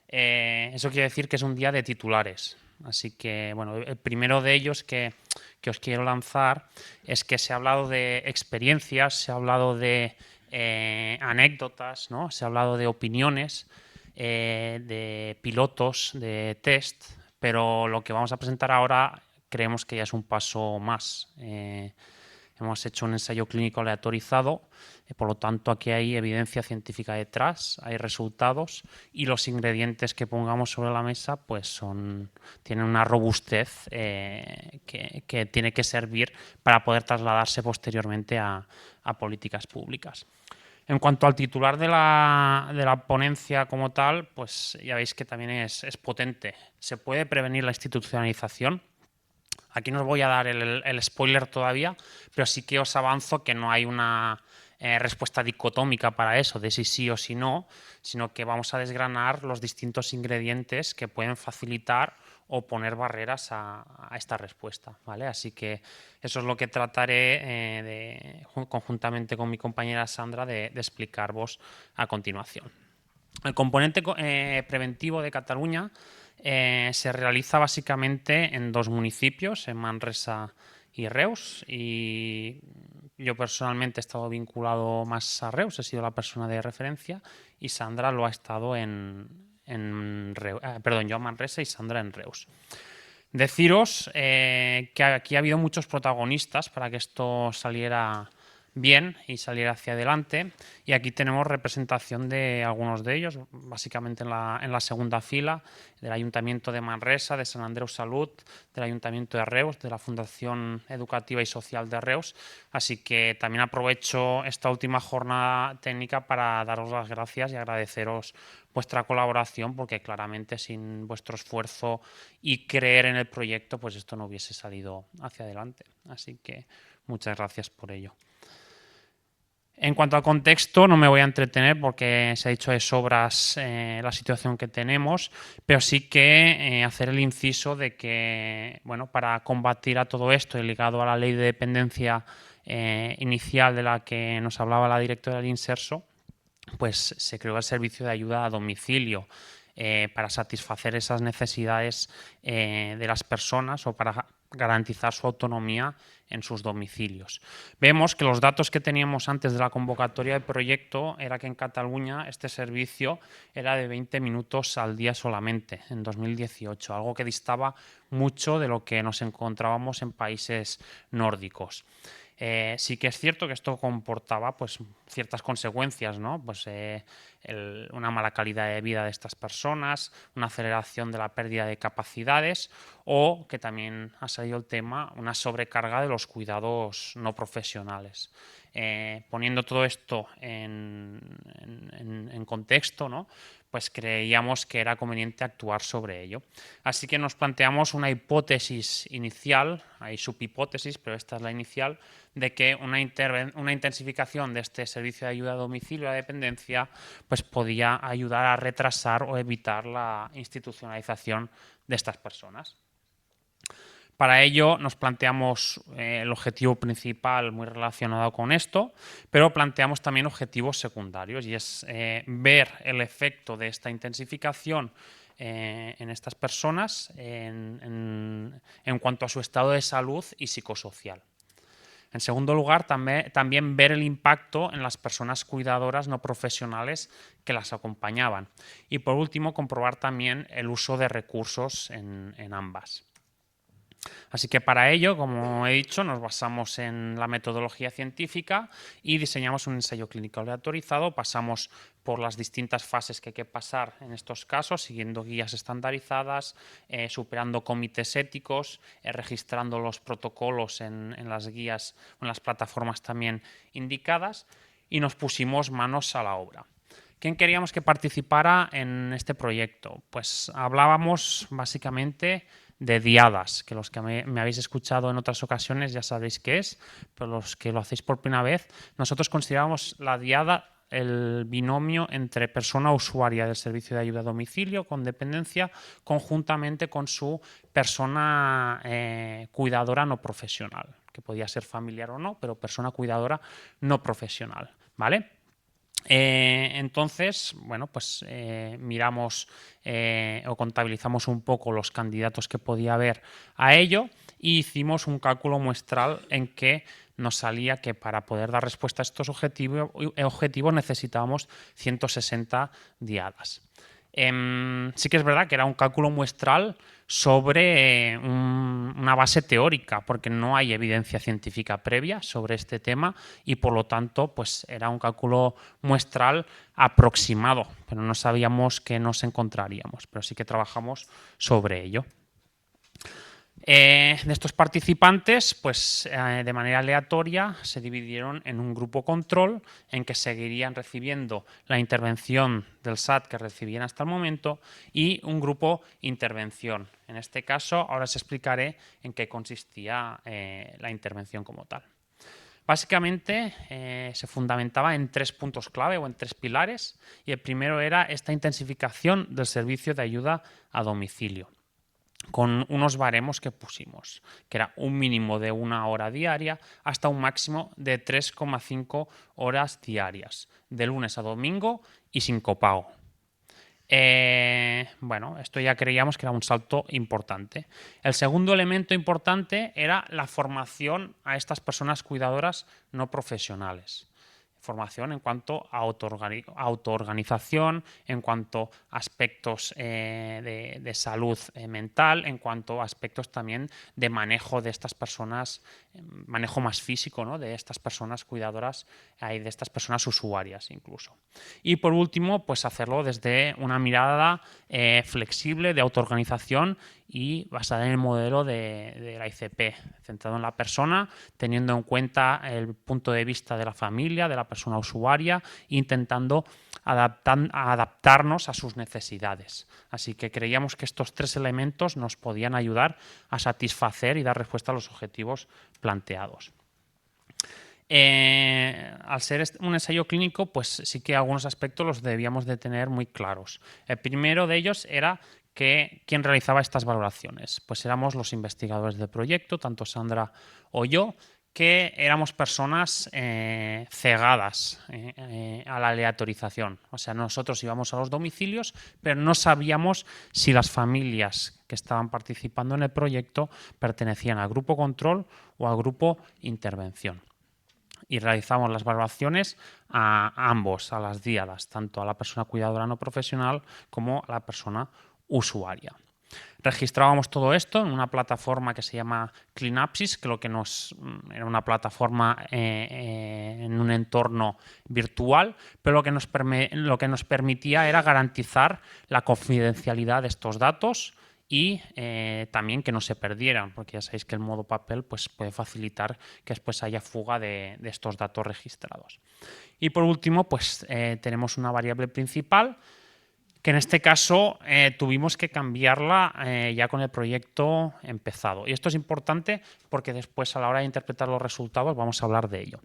Eso quiere decir que es un día de titulares. Así que, bueno, el primero de ellos que que os quiero lanzar es que se ha hablado de experiencias, se ha hablado de anécdotas, ¿no? Se ha hablado de opiniones, de pilotos, de test, pero lo que vamos a presentar ahora creemos que ya es un paso más. Hemos hecho un ensayo clínico aleatorizado, por lo tanto aquí hay evidencia científica detrás, hay resultados y los ingredientes que pongamos sobre la mesa pues tienen una robustez que tiene que servir para poder trasladarse posteriormente a políticas públicas. En cuanto al titular de la ponencia como tal, pues ya veis que también es potente. ¿Se puede prevenir la institucionalización? Aquí no os voy a dar el spoiler todavía, pero sí que os avanzo que no hay una respuesta dicotómica para eso, de si sí o si no, sino que vamos a desgranar los distintos ingredientes que pueden facilitar o poner barreras a esta respuesta, ¿vale? Así que eso es lo que trataré conjuntamente con mi compañera Sandra de explicaros a continuación. El componente preventivo de Cataluña se realiza básicamente en 2 municipios, en Manresa y Reus, y yo personalmente he estado vinculado más a Reus, he sido la persona de referencia, y Sandra lo ha estado yo a Manresa y Sandra en Reus. Deciros que aquí ha habido muchos protagonistas para que esto saliera bien y salir hacia adelante, y aquí tenemos representación de algunos de ellos, básicamente en la segunda fila, del Ayuntamiento de Manresa, de Sant Andreu Salud, del Ayuntamiento de Reus, de la Fundación Educativa y Social de Reus, así que también aprovecho esta última jornada técnica para daros las gracias y agradeceros vuestra colaboración, porque claramente sin vuestro esfuerzo y creer en el proyecto, pues esto no hubiese salido hacia adelante, así que muchas gracias por ello. En cuanto al contexto, no me voy a entretener porque se ha dicho de sobras la situación que tenemos, pero sí que hacer el inciso de que, bueno, para combatir a todo esto y ligado a la ley de dependencia inicial de la que nos hablaba la directora del Inserso, pues se creó el servicio de ayuda a domicilio para satisfacer esas necesidades de las personas o para garantizar su autonomía en sus domicilios. Vemos que los datos que teníamos antes de la convocatoria del proyecto era que en Cataluña este servicio era de 20 minutos al día solamente en 2018, algo que distaba mucho de lo que nos encontrábamos en países nórdicos. Sí que es cierto que esto comportaba pues, ciertas consecuencias, ¿no? Pues, una mala calidad de vida de estas personas, una aceleración de la pérdida de capacidades o, que también ha salido el tema, una sobrecarga de los cuidados no profesionales. Poniendo todo esto en contexto, ¿no? Pues creíamos que era conveniente actuar sobre ello. Así que nos planteamos una hipótesis inicial, hay subhipótesis, pero esta es la inicial, de que una intensificación de este servicio de ayuda a domicilio a dependencia pues podía ayudar a retrasar o evitar la institucionalización de estas personas. Para ello nos planteamos el objetivo principal muy relacionado con esto, pero planteamos también objetivos secundarios y es ver el efecto de esta intensificación en estas personas en cuanto a su estado de salud y psicosocial. En segundo lugar, también ver el impacto en las personas cuidadoras no profesionales que las acompañaban. Y por último, comprobar también el uso de recursos en ambas. Así que para ello, como he dicho, nos basamos en la metodología científica y diseñamos un ensayo clínico aleatorizado. Pasamos por las distintas fases que hay que pasar en estos casos, siguiendo guías estandarizadas, superando comités éticos, registrando los protocolos en las guías o en las plataformas también indicadas, y nos pusimos manos a la obra. ¿Quién queríamos que participara en este proyecto? Pues hablábamos básicamente de diadas, que los que me habéis escuchado en otras ocasiones ya sabréis qué es, pero los que lo hacéis por primera vez, nosotros consideramos la diada el binomio entre persona usuaria del servicio de ayuda a domicilio con dependencia conjuntamente con su persona cuidadora no profesional, que podía ser familiar o no, pero persona cuidadora no profesional, ¿vale? Entonces, bueno, pues miramos o contabilizamos un poco los candidatos que podía haber a ello y hicimos un cálculo muestral en que nos salía que para poder dar respuesta a estos objetivos necesitábamos 160 diadas. Sí que es verdad que era un cálculo muestral sobre una base teórica, porque no hay evidencia científica previa sobre este tema y por lo tanto pues era un cálculo muestral aproximado, pero no sabíamos qué nos encontraríamos, pero sí que trabajamos sobre ello. De estos participantes, pues de manera aleatoria se dividieron en un grupo control en que seguirían recibiendo la intervención del SAT que recibían hasta el momento y un grupo intervención. En este caso, ahora os explicaré en qué consistía la intervención como tal. Básicamente se fundamentaba en 3 puntos clave o en 3 pilares y el primero era esta intensificación del servicio de ayuda a domicilio, con unos baremos que pusimos, que era un mínimo de 1 hora diaria hasta un máximo de 3,5 horas diarias, de lunes a domingo y sin copago. Bueno, esto ya creíamos que era un salto importante. El segundo elemento importante era la formación a estas personas cuidadoras no profesionales. Formación en cuanto a autoorganización, en cuanto a aspectos de salud mental, en cuanto a aspectos también de manejo de estas personas, manejo más físico, ¿no?, de estas personas cuidadoras y de estas personas usuarias incluso. Y por último, pues hacerlo desde una mirada flexible de autoorganización y basada en el modelo de la ICP, centrado en la persona, teniendo en cuenta el punto de vista de la familia, de la persona usuaria, intentando adaptarnos a sus necesidades. Así que creíamos que estos 3 elementos nos podían ayudar a satisfacer y dar respuesta a los objetivos planteados. Al ser un ensayo clínico, pues sí que algunos aspectos los debíamos de tener muy claros. El primero de ellos era que ¿quién realizaba estas valoraciones? Pues éramos los investigadores del proyecto, tanto Sandra o yo, que éramos personas cegadas a la aleatorización. O sea, nosotros íbamos a los domicilios, pero no sabíamos si las familias que estaban participando en el proyecto pertenecían al grupo control o al grupo intervención. Y realizamos las valoraciones a ambos, a las diadas, tanto a la persona cuidadora no profesional como a la persona usuaria. Registrábamos todo esto en una plataforma que se llama Cleanapsis, que era una plataforma en un entorno virtual, pero lo que nos permitía era garantizar la confidencialidad de estos datos y también que no se perdieran, porque ya sabéis que el modo papel pues, puede facilitar que después haya fuga de estos datos registrados. Y por último, pues tenemos una variable principal que en este caso tuvimos que cambiarla ya con el proyecto empezado. Y esto es importante porque después a la hora de interpretar los resultados vamos a hablar de ello.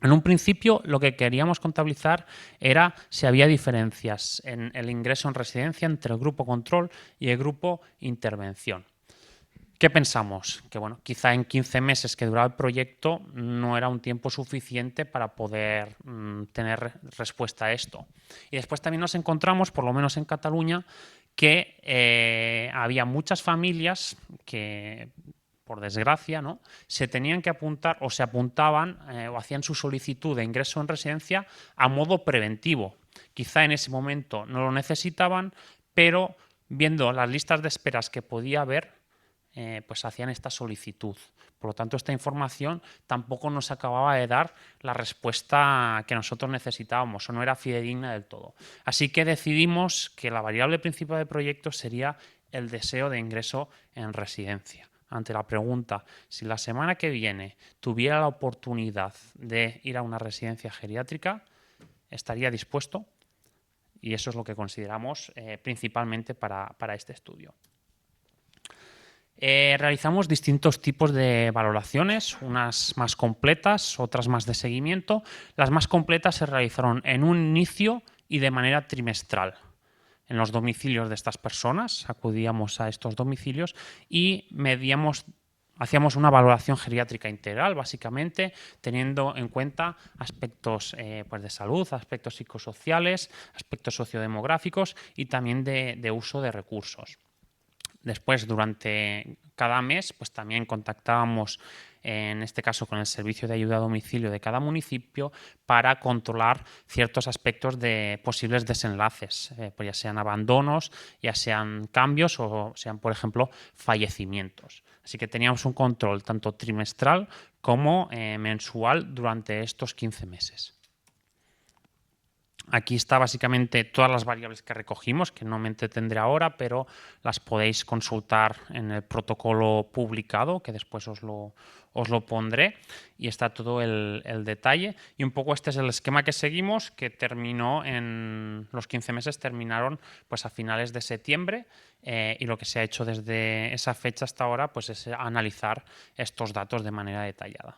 En un principio lo que queríamos contabilizar era si había diferencias en el ingreso en residencia entre el grupo control y el grupo intervención. ¿Qué pensamos? Que bueno, quizá en 15 meses que duraba el proyecto no era un tiempo suficiente para poder tener respuesta a esto. Y después también nos encontramos, por lo menos en Cataluña, que había muchas familias que, por desgracia, ¿no?, se tenían que apuntar o se apuntaban o hacían su solicitud de ingreso en residencia a modo preventivo. Quizá en ese momento no lo necesitaban, pero viendo las listas de esperas que podía haber, pues hacían esta solicitud. Por lo tanto, esta información tampoco nos acababa de dar la respuesta que nosotros necesitábamos o no era fidedigna del todo. Así que decidimos que la variable principal del proyecto sería el deseo de ingreso en residencia. Ante la pregunta, si la semana que viene tuviera la oportunidad de ir a una residencia geriátrica, ¿estaría dispuesto? Y eso es lo que consideramos principalmente para este estudio. Realizamos distintos tipos de valoraciones, unas más completas, otras más de seguimiento. Las más completas se realizaron en un inicio y de manera trimestral. En los domicilios de estas personas, acudíamos a estos domicilios y hacíamos una valoración geriátrica integral, básicamente, teniendo en cuenta aspectos pues de salud, aspectos psicosociales, aspectos sociodemográficos y también de uso de recursos. Después, durante cada mes, pues también contactábamos, en este caso con el servicio de ayuda a domicilio de cada municipio, para controlar ciertos aspectos de posibles desenlaces, pues ya sean abandonos, ya sean cambios o sean, por ejemplo, fallecimientos. Así que teníamos un control tanto trimestral como mensual durante estos 15 meses. Aquí está básicamente todas las variables que recogimos, que no me entretendré ahora, pero las podéis consultar en el protocolo publicado, que después os lo pondré, y está todo el detalle. Y un poco este es el esquema que seguimos, que terminó en los 15 meses, terminaron pues a finales de septiembre, y lo que se ha hecho desde esa fecha hasta ahora pues es analizar estos datos de manera detallada.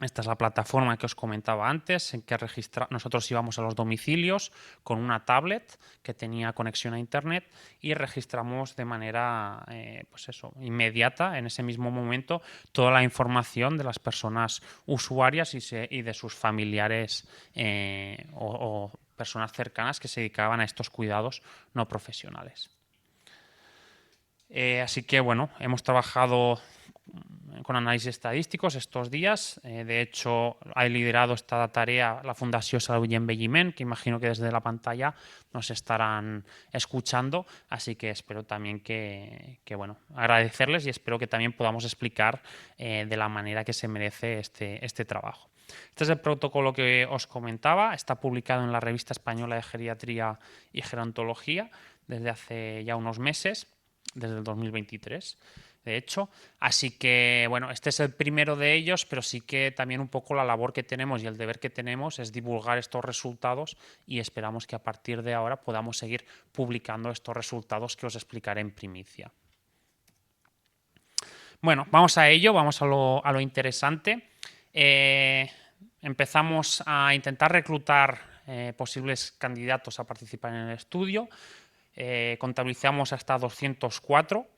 Esta es la plataforma que os comentaba antes, en que nosotros íbamos a los domicilios con una tablet que tenía conexión a internet y registramos de manera inmediata, en ese mismo momento, toda la información de las personas usuarias y de sus familiares o personas cercanas que se dedicaban a estos cuidados no profesionales. Así que, bueno, hemos trabajado con análisis estadísticos estos días. De hecho, ha liderado esta tarea la Fundació Salud i Envelliment, que imagino que desde la pantalla nos estarán escuchando. Así que espero también que agradecerles y espero que también podamos explicar de la manera que se merece este trabajo. Este es el protocolo que os comentaba. Está publicado en la Revista Española de Geriatría y Gerontología desde hace ya unos meses, desde el 2023. De hecho, así que, bueno, este es el primero de ellos, pero sí que también un poco la labor que tenemos y el deber que tenemos es divulgar estos resultados y esperamos que a partir de ahora podamos seguir publicando estos resultados que os explicaré en primicia. Bueno, vamos a ello, vamos a lo interesante. Empezamos a intentar reclutar posibles candidatos a participar en el estudio. Contabilizamos hasta 204.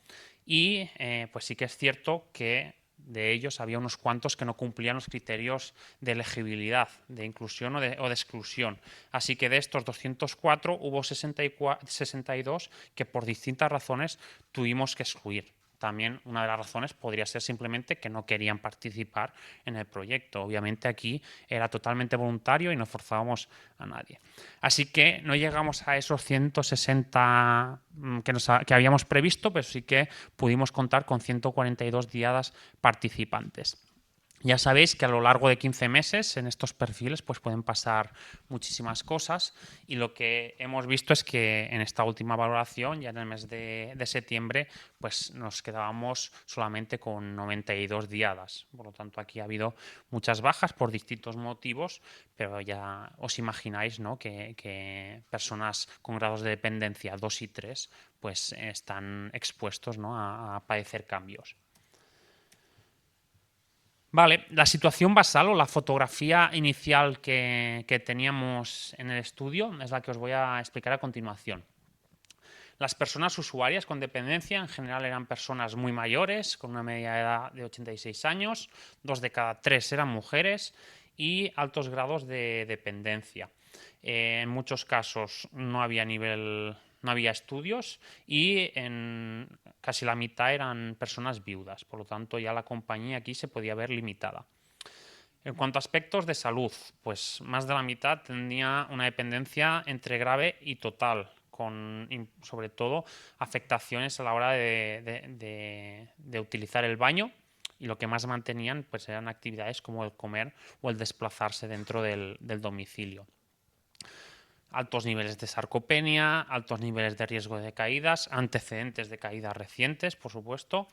Y pues sí que es cierto que de ellos había unos cuantos que no cumplían los criterios de elegibilidad, de inclusión o de exclusión. Así que de estos 204 hubo 62 que por distintas razones tuvimos que excluir. También una de las razones podría ser simplemente que no querían participar en el proyecto. Obviamente aquí era totalmente voluntario y no forzábamos a nadie. Así que no llegamos a esos 160 que habíamos previsto, pero sí que pudimos contar con 142 diadas participantes. Ya sabéis que a lo largo de 15 meses en estos perfiles pues pueden pasar muchísimas cosas y lo que hemos visto es que en esta última valoración, ya en el mes de septiembre, pues nos quedábamos solamente con 92 diadas. Por lo tanto, aquí ha habido muchas bajas por distintos motivos, pero ya os imagináis, ¿no?, que personas con grados de dependencia 2 y 3 pues están expuestos, ¿no?, a padecer cambios. Vale, la situación basal o la fotografía inicial que teníamos en el estudio es la que os voy a explicar a continuación. Las personas usuarias con dependencia en general eran personas muy mayores, con una media edad de 86 años, 2 de cada 3 eran mujeres y altos grados de dependencia. En muchos casos no había estudios y en casi la mitad eran personas viudas, por lo tanto ya la compañía aquí se podía ver limitada. En cuanto a aspectos de salud, pues más de la mitad tenía una dependencia entre grave y total, con sobre todo afectaciones a la hora de utilizar el baño, y lo que más mantenían pues eran actividades como el comer o el desplazarse dentro del domicilio. Altos niveles de sarcopenia, altos niveles de riesgo de caídas, antecedentes de caídas recientes, por supuesto.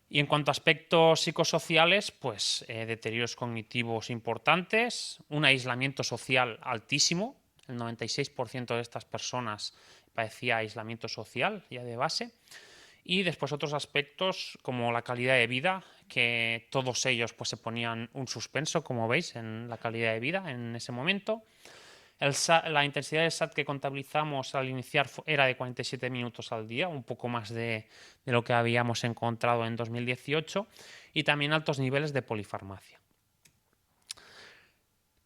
Y en cuanto a aspectos psicosociales, pues deterioros cognitivos importantes, un aislamiento social altísimo. El 96% de estas personas padecía aislamiento social ya de base. Y después otros aspectos como la calidad de vida, que todos ellos pues se ponían un suspenso, como veis, en la calidad de vida en ese momento. La intensidad del SAT que contabilizamos al iniciar era de 47 minutos al día, un poco más de lo que habíamos encontrado en 2018, y también altos niveles de polifarmacia.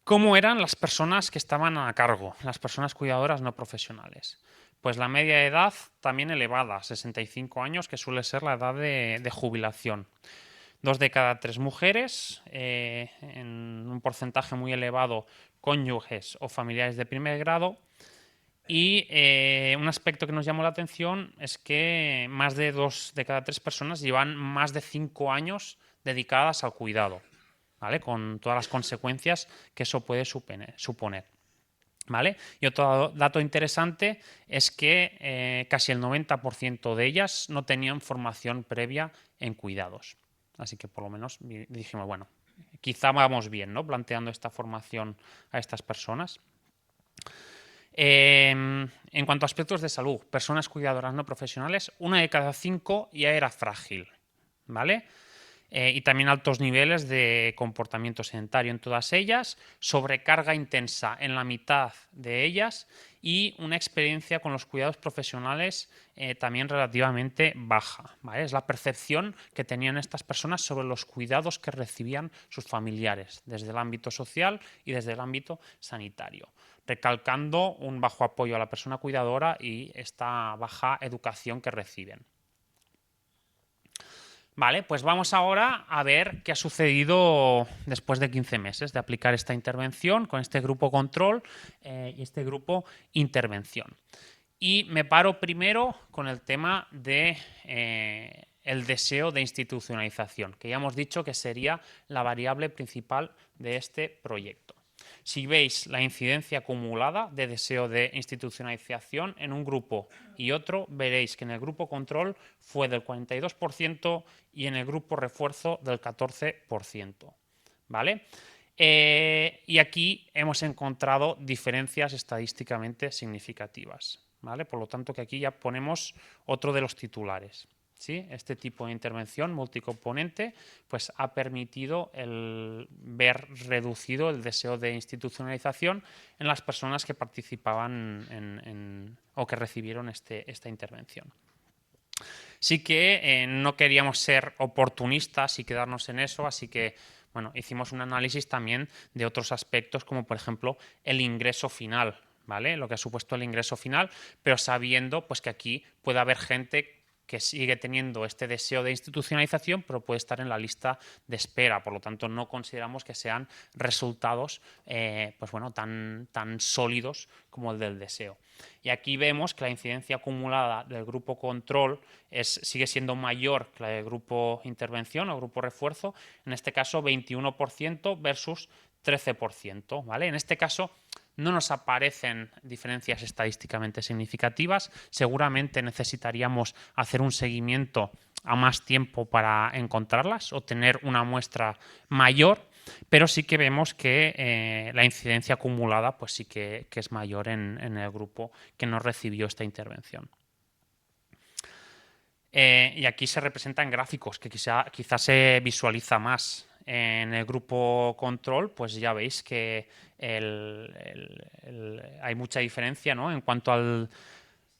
¿Cómo eran las personas que estaban a cargo, las personas cuidadoras no profesionales? Pues la media de edad también elevada, 65 años, que suele ser la edad de jubilación. 2 de cada 3 mujeres, en un porcentaje muy elevado, cónyuges o familiares de primer grado. Y un aspecto que nos llamó la atención es que más de 2 de cada 3 personas llevan más de 5 años dedicadas al cuidado, ¿vale? Con todas las consecuencias que eso puede suponer. ¿Vale? Y otro dato interesante es que casi el 90% de ellas no tenían formación previa en cuidados. Así que por lo menos dijimos, bueno, quizá vamos bien, ¿no? Planteando esta formación a estas personas. En cuanto a aspectos de salud, personas cuidadoras no profesionales, 1 de cada 5 ya era frágil, ¿vale? Y también altos niveles de comportamiento sedentario en todas ellas, sobrecarga intensa en la mitad de ellas y una experiencia con los cuidados profesionales también relativamente baja, ¿vale? Es la percepción que tenían estas personas sobre los cuidados que recibían sus familiares, desde el ámbito social y desde el ámbito sanitario, recalcando un bajo apoyo a la persona cuidadora y esta baja educación que reciben. Vale, pues vamos ahora a ver qué ha sucedido después de 15 meses de aplicar esta intervención con este grupo control y este grupo intervención. Y me paro primero con el tema de el deseo de institucionalización, que ya hemos dicho que sería la variable principal de este proyecto. Si veis la incidencia acumulada de deseo de institucionalización en un grupo y otro, veréis que en el grupo control fue del 42% y en el grupo refuerzo del 14%. ¿Vale? Y aquí hemos encontrado diferencias estadísticamente significativas. ¿Vale? Por lo tanto, que aquí ya ponemos otro de los titulares. ¿Sí? Este tipo de intervención multicomponente pues, ha permitido ver reducido el deseo de institucionalización en las personas que participaban o que recibieron esta intervención. Sí que no queríamos ser oportunistas y quedarnos en eso, así que bueno, hicimos un análisis también de otros aspectos, como por ejemplo el ingreso final, ¿vale? Lo que ha supuesto el ingreso final, pero sabiendo pues, que aquí puede haber gente que sigue teniendo este deseo de institucionalización, pero puede estar en la lista de espera. Por lo tanto, no consideramos que sean resultados pues bueno, tan sólidos como el del deseo. Y aquí vemos que la incidencia acumulada del grupo control sigue siendo mayor que la del grupo intervención o grupo refuerzo, en este caso 21% versus 13%. ¿Vale? En este caso no nos aparecen diferencias estadísticamente significativas. Seguramente necesitaríamos hacer un seguimiento a más tiempo para encontrarlas o tener una muestra mayor, pero sí que vemos que la incidencia acumulada pues sí que es mayor en el grupo que no recibió esta intervención. Y aquí se representan gráficos que quizás se visualiza más. En el grupo control, pues ya veis que hay mucha diferencia, ¿no? En cuanto al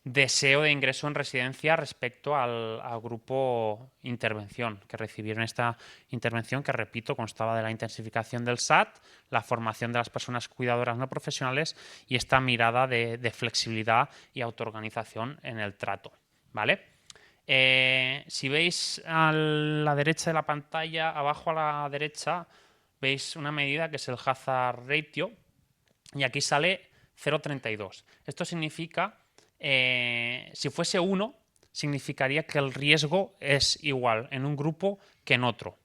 deseo de ingreso en residencia respecto al grupo intervención, que recibieron esta intervención que, repito, constaba de la intensificación del SAT, la formación de las personas cuidadoras no profesionales y esta mirada de flexibilidad y autoorganización en el trato, ¿vale? Si veis a la derecha de la pantalla, abajo a la derecha, veis una medida que es el hazard ratio y aquí sale 0,32. Esto significa, si fuese 1, significaría que el riesgo es igual en un grupo que en otro.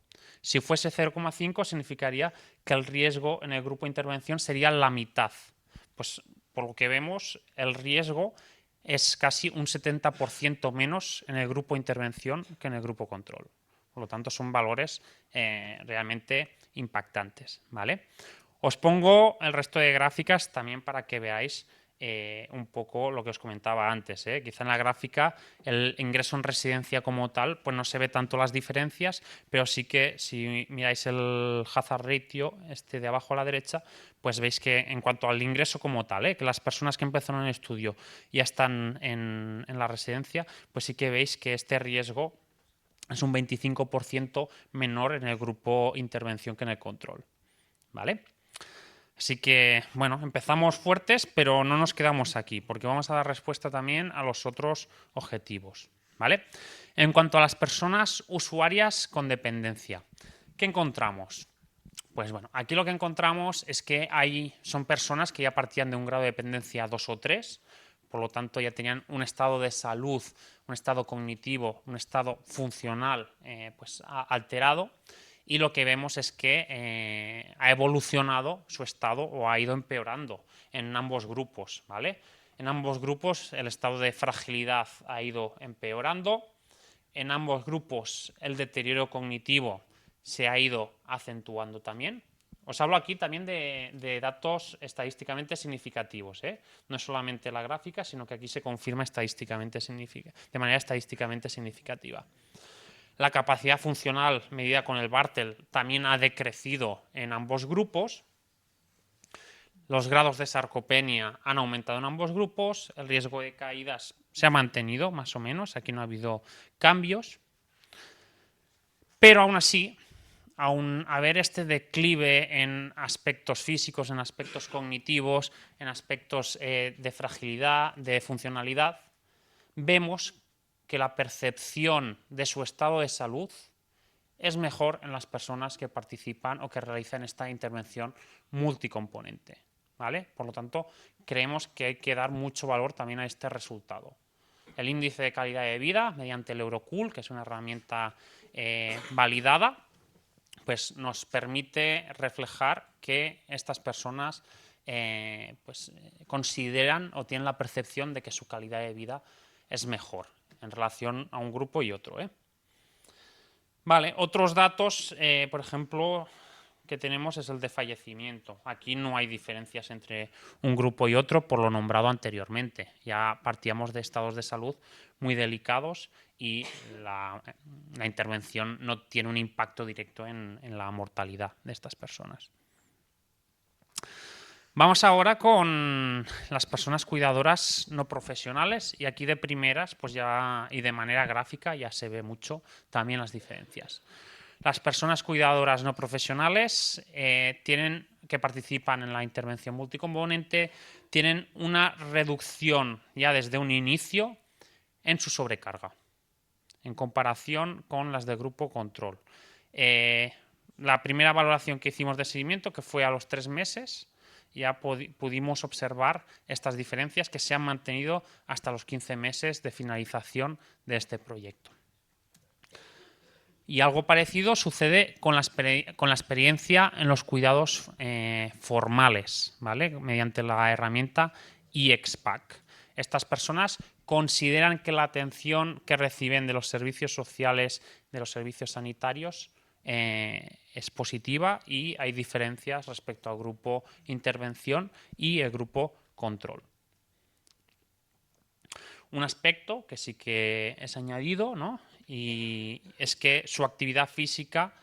Si fuese 0,5, significaría que el riesgo en el grupo de intervención sería la mitad. Pues por lo que vemos, el riesgo es casi un 70% menos en el grupo intervención que en el grupo control. Por lo tanto, son valores realmente impactantes, ¿vale? Os pongo el resto de gráficas también para que veáis un poco lo que os comentaba antes. Quizá en la gráfica el ingreso en residencia como tal pues no se ve tanto las diferencias, pero sí que si miráis el hazard ratio este de abajo a la derecha, pues veis que en cuanto al ingreso como tal, que las personas que empezaron el estudio ya están en la residencia, pues sí que veis que este riesgo es un 25% menor en el grupo intervención que en el control, ¿vale? Así que, bueno, empezamos fuertes, pero no nos quedamos aquí, porque vamos a dar respuesta también a los otros objetivos, ¿vale? En cuanto a las personas usuarias con dependencia, ¿qué encontramos? Pues bueno, aquí lo que encontramos es que son personas que ya partían de un grado de dependencia 2 o 3, por lo tanto ya tenían un estado de salud, un estado cognitivo, un estado funcional pues alterado, y lo que vemos es que ha evolucionado su estado o ha ido empeorando en ambos grupos, ¿vale? En ambos grupos el estado de fragilidad ha ido empeorando, en ambos grupos el deterioro cognitivo se ha ido acentuando también. Os hablo aquí también de datos estadísticamente significativos, ¿eh? No es solamente la gráfica, sino que aquí se confirma de manera estadísticamente significativa. La capacidad funcional medida con el Bartel también ha decrecido en ambos grupos. Los grados de sarcopenia han aumentado en ambos grupos. El riesgo de caídas se ha mantenido más o menos. Aquí no ha habido cambios. Pero aún así, aún haber este declive en aspectos físicos, en aspectos cognitivos, en aspectos de fragilidad, de funcionalidad, vemos que la percepción de su estado de salud es mejor en las personas que participan o que realizan esta intervención multicomponente, ¿vale? Por lo tanto, creemos que hay que dar mucho valor también a este resultado. El índice de calidad de vida mediante el Eurocool, que es una herramienta validada, pues nos permite reflejar que estas personas consideran o tienen la percepción de que su calidad de vida es mejor en relación a un grupo y otro, ¿eh? Vale, otros datos, por ejemplo, que tenemos es el de fallecimiento. Aquí no hay diferencias entre un grupo y otro por lo nombrado anteriormente. Ya partíamos de estados de salud muy delicados y la intervención no tiene un impacto directo en la mortalidad de estas personas. Vamos ahora con las personas cuidadoras no profesionales, y aquí de primeras pues ya, y de manera gráfica ya se ve mucho también las diferencias. Las personas cuidadoras no profesionales que participan en la intervención multicomponente tienen una reducción ya desde un inicio en su sobrecarga en comparación con las del grupo control. La primera valoración que hicimos de seguimiento, que fue a los 3 meses, ya pudimos observar estas diferencias que se han mantenido hasta los 15 meses de finalización de este proyecto. Y algo parecido sucede con la experiencia en los cuidados formales, ¿vale? Mediante la herramienta IEXPAC. Estas personas consideran que la atención que reciben de los servicios sociales, de los servicios sanitarios, es positiva, y hay diferencias respecto al grupo intervención y el grupo control. Un aspecto que sí que es añadido, ¿no?, y es que su actividad física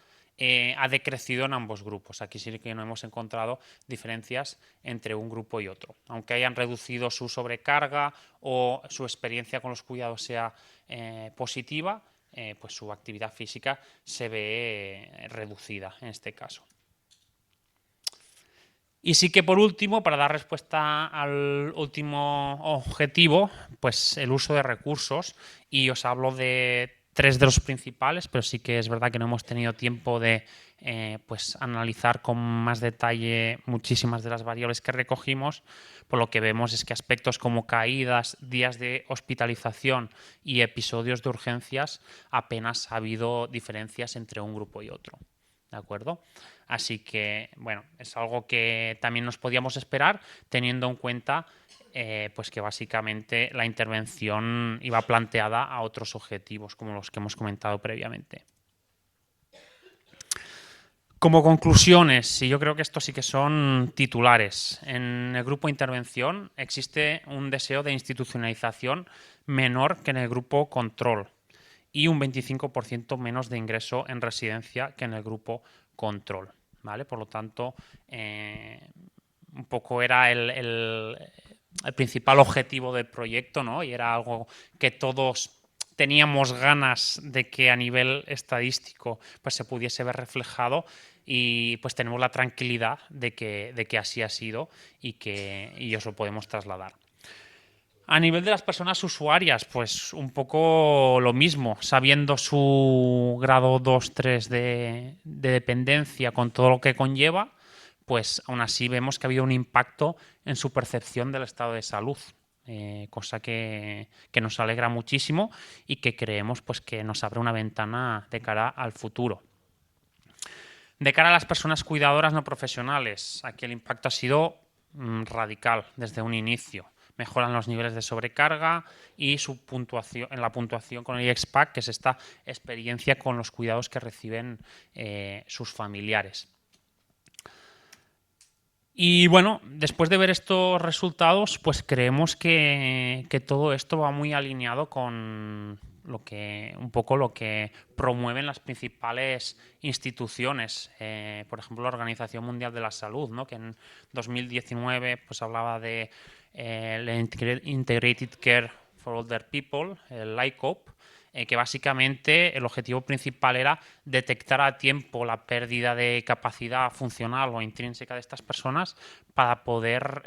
ha decrecido en ambos grupos. Aquí sí que no hemos encontrado diferencias entre un grupo y otro. Aunque hayan reducido su sobrecarga o su experiencia con los cuidados sea positiva, pues su actividad física se ve reducida en este caso. Y sí que por último, para dar respuesta al último objetivo, pues el uso de recursos, y os hablo de 3 de los principales, pero sí que es verdad que no hemos tenido tiempo de pues analizar con más detalle muchísimas de las variables que recogimos. Por lo que vemos es que aspectos como caídas, días de hospitalización y episodios de urgencias, apenas ha habido diferencias entre un grupo y otro. ¿De acuerdo? Así que, bueno, es algo que también nos podíamos esperar, teniendo en cuenta pues que básicamente la intervención iba planteada a otros objetivos, como los que hemos comentado previamente. Como conclusiones, y yo creo que estos sí que son titulares, en el grupo de intervención existe un deseo de institucionalización menor que en el grupo control y un 25% menos de ingreso en residencia que en el grupo control, ¿vale? Por lo tanto, un poco era el principal objetivo del proyecto, ¿no? Y era algo que todos teníamos ganas de que a nivel estadístico pues se pudiese ver reflejado, y pues tenemos la tranquilidad de que así ha sido y os lo podemos trasladar. A nivel de las personas usuarias, pues un poco lo mismo, sabiendo su grado 2-3 de dependencia con todo lo que conlleva, pues aún así vemos que ha habido un impacto en su percepción del estado de salud, cosa que nos alegra muchísimo y que creemos pues, que nos abre una ventana de cara al futuro. De cara a las personas cuidadoras no profesionales, aquí el impacto ha sido radical desde un inicio. Mejoran los niveles de sobrecarga y en la puntuación con el IExPAC, que es esta experiencia con los cuidados que reciben sus familiares. Y bueno, después de ver estos resultados, pues creemos que todo esto va muy alineado con un poco lo que promueven las principales instituciones. Por ejemplo, la Organización Mundial de la Salud, ¿no? Que en 2019 pues, hablaba de el Integrated Care for Older People, el ICOP, que básicamente el objetivo principal era detectar a tiempo la pérdida de capacidad funcional o intrínseca de estas personas para poder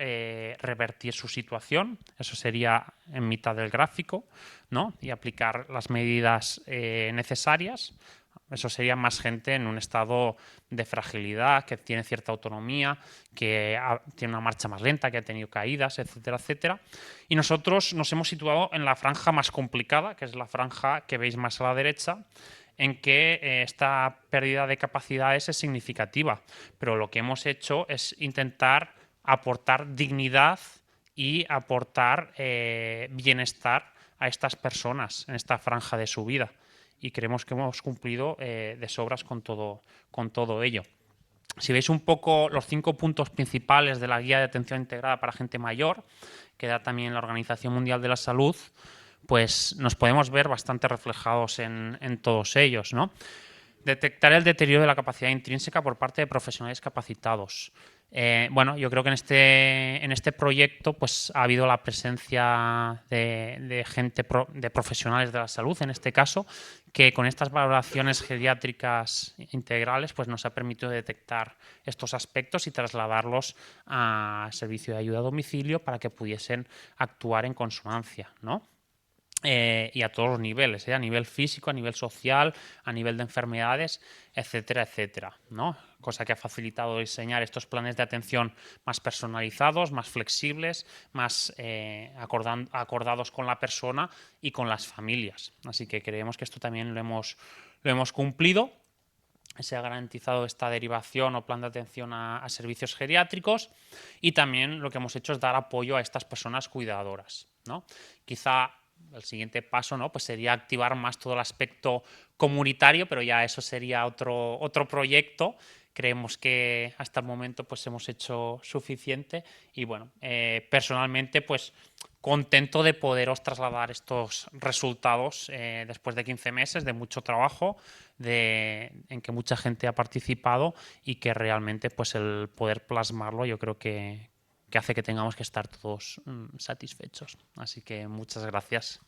revertir su situación. Eso sería en mitad del gráfico, ¿no? Y aplicar las medidas necesarias. Eso sería más gente en un estado de fragilidad, que tiene cierta autonomía, que tiene una marcha más lenta, que ha tenido caídas, etcétera, etcétera. Y nosotros nos hemos situado en la franja más complicada, que es la franja que veis más a la derecha, en que esta pérdida de capacidades es significativa. Pero lo que hemos hecho es intentar aportar dignidad y aportar bienestar a estas personas en esta franja de su vida. Y creemos que hemos cumplido de sobras con todo ello. Si veis un poco los 5 puntos principales de la guía de atención integrada para gente mayor, que da también la Organización Mundial de la Salud, pues nos podemos ver bastante reflejados en todos ellos, ¿no? Detectar el deterioro de la capacidad intrínseca por parte de profesionales capacitados. Bueno, yo creo que en este proyecto pues, ha habido la presencia de gente, de profesionales de la salud, en este caso, que con estas valoraciones geriátricas integrales pues, nos ha permitido detectar estos aspectos y trasladarlos al servicio de ayuda a domicilio para que pudiesen actuar en consonancia, ¿no? Y a todos los niveles, a nivel físico, a nivel social, a nivel de enfermedades, etcétera, etcétera, ¿no? Cosa que ha facilitado diseñar estos planes de atención más personalizados, más flexibles, más acordados con la persona y con las familias. Así que creemos que esto también lo hemos cumplido. Se ha garantizado esta derivación o plan de atención a servicios geriátricos y también lo que hemos hecho es dar apoyo a estas personas cuidadoras, ¿no? Quizá el siguiente paso, ¿no? Pues sería activar más todo el aspecto comunitario, pero ya eso sería otro proyecto. Creemos que hasta el momento pues, hemos hecho suficiente y bueno, personalmente pues contento de poderos trasladar estos resultados después de 15 meses de mucho trabajo, en que mucha gente ha participado y que realmente pues, el poder plasmarlo yo creo que hace que tengamos que estar todos satisfechos. Así que muchas gracias.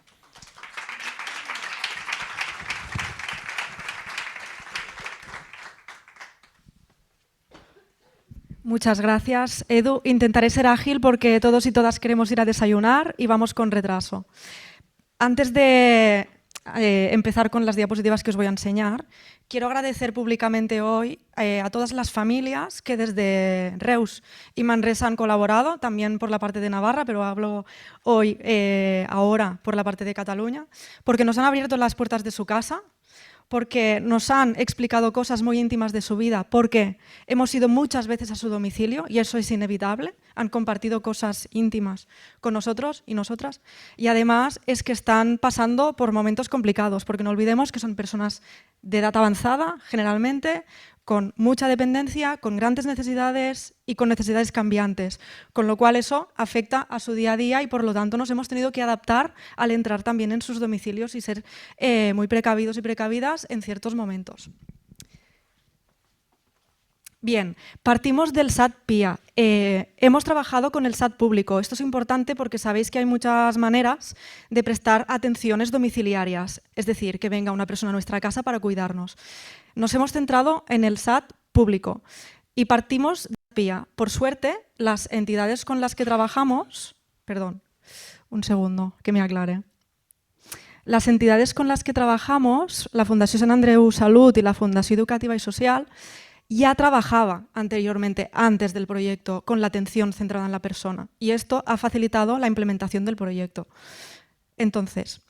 Muchas gracias, Edu. Intentaré ser ágil porque todos y todas queremos ir a desayunar y vamos con retraso. Antes de empezar con las diapositivas que os voy a enseñar, quiero agradecer públicamente hoy a todas las familias que desde Reus y Manresa han colaborado, también por la parte de Navarra, pero hablo hoy, ahora, por la parte de Cataluña, porque nos han abierto las puertas de su casa, porque nos han explicado cosas muy íntimas de su vida, porque hemos ido muchas veces a su domicilio y eso es inevitable, han compartido cosas íntimas con nosotros y nosotras y además es que están pasando por momentos complicados, porque no olvidemos que son personas de edad avanzada, generalmente, con mucha dependencia, con grandes necesidades y con necesidades cambiantes, con lo cual eso afecta a su día a día y por lo tanto nos hemos tenido que adaptar al entrar también en sus domicilios y ser muy precavidos y precavidas en ciertos momentos. Bien, partimos del SAT PIA. Hemos trabajado con el SAT público. Esto es importante porque sabéis que hay muchas maneras de prestar atenciones domiciliarias, es decir, que venga una persona a nuestra casa para cuidarnos. Nos hemos centrado en el SAT público. público. Y partimos de PIA. Por suerte, las entidades con las que trabajamos, perdón, un segundo, que me aclare. Las entidades con las que trabajamos, la Fundació Sant Andreu Salut y la Fundació Educativa y Social, ya trabajaba anteriormente, antes del proyecto, con la atención centrada en la persona. Y esto ha facilitado la implementación del proyecto. Entonces,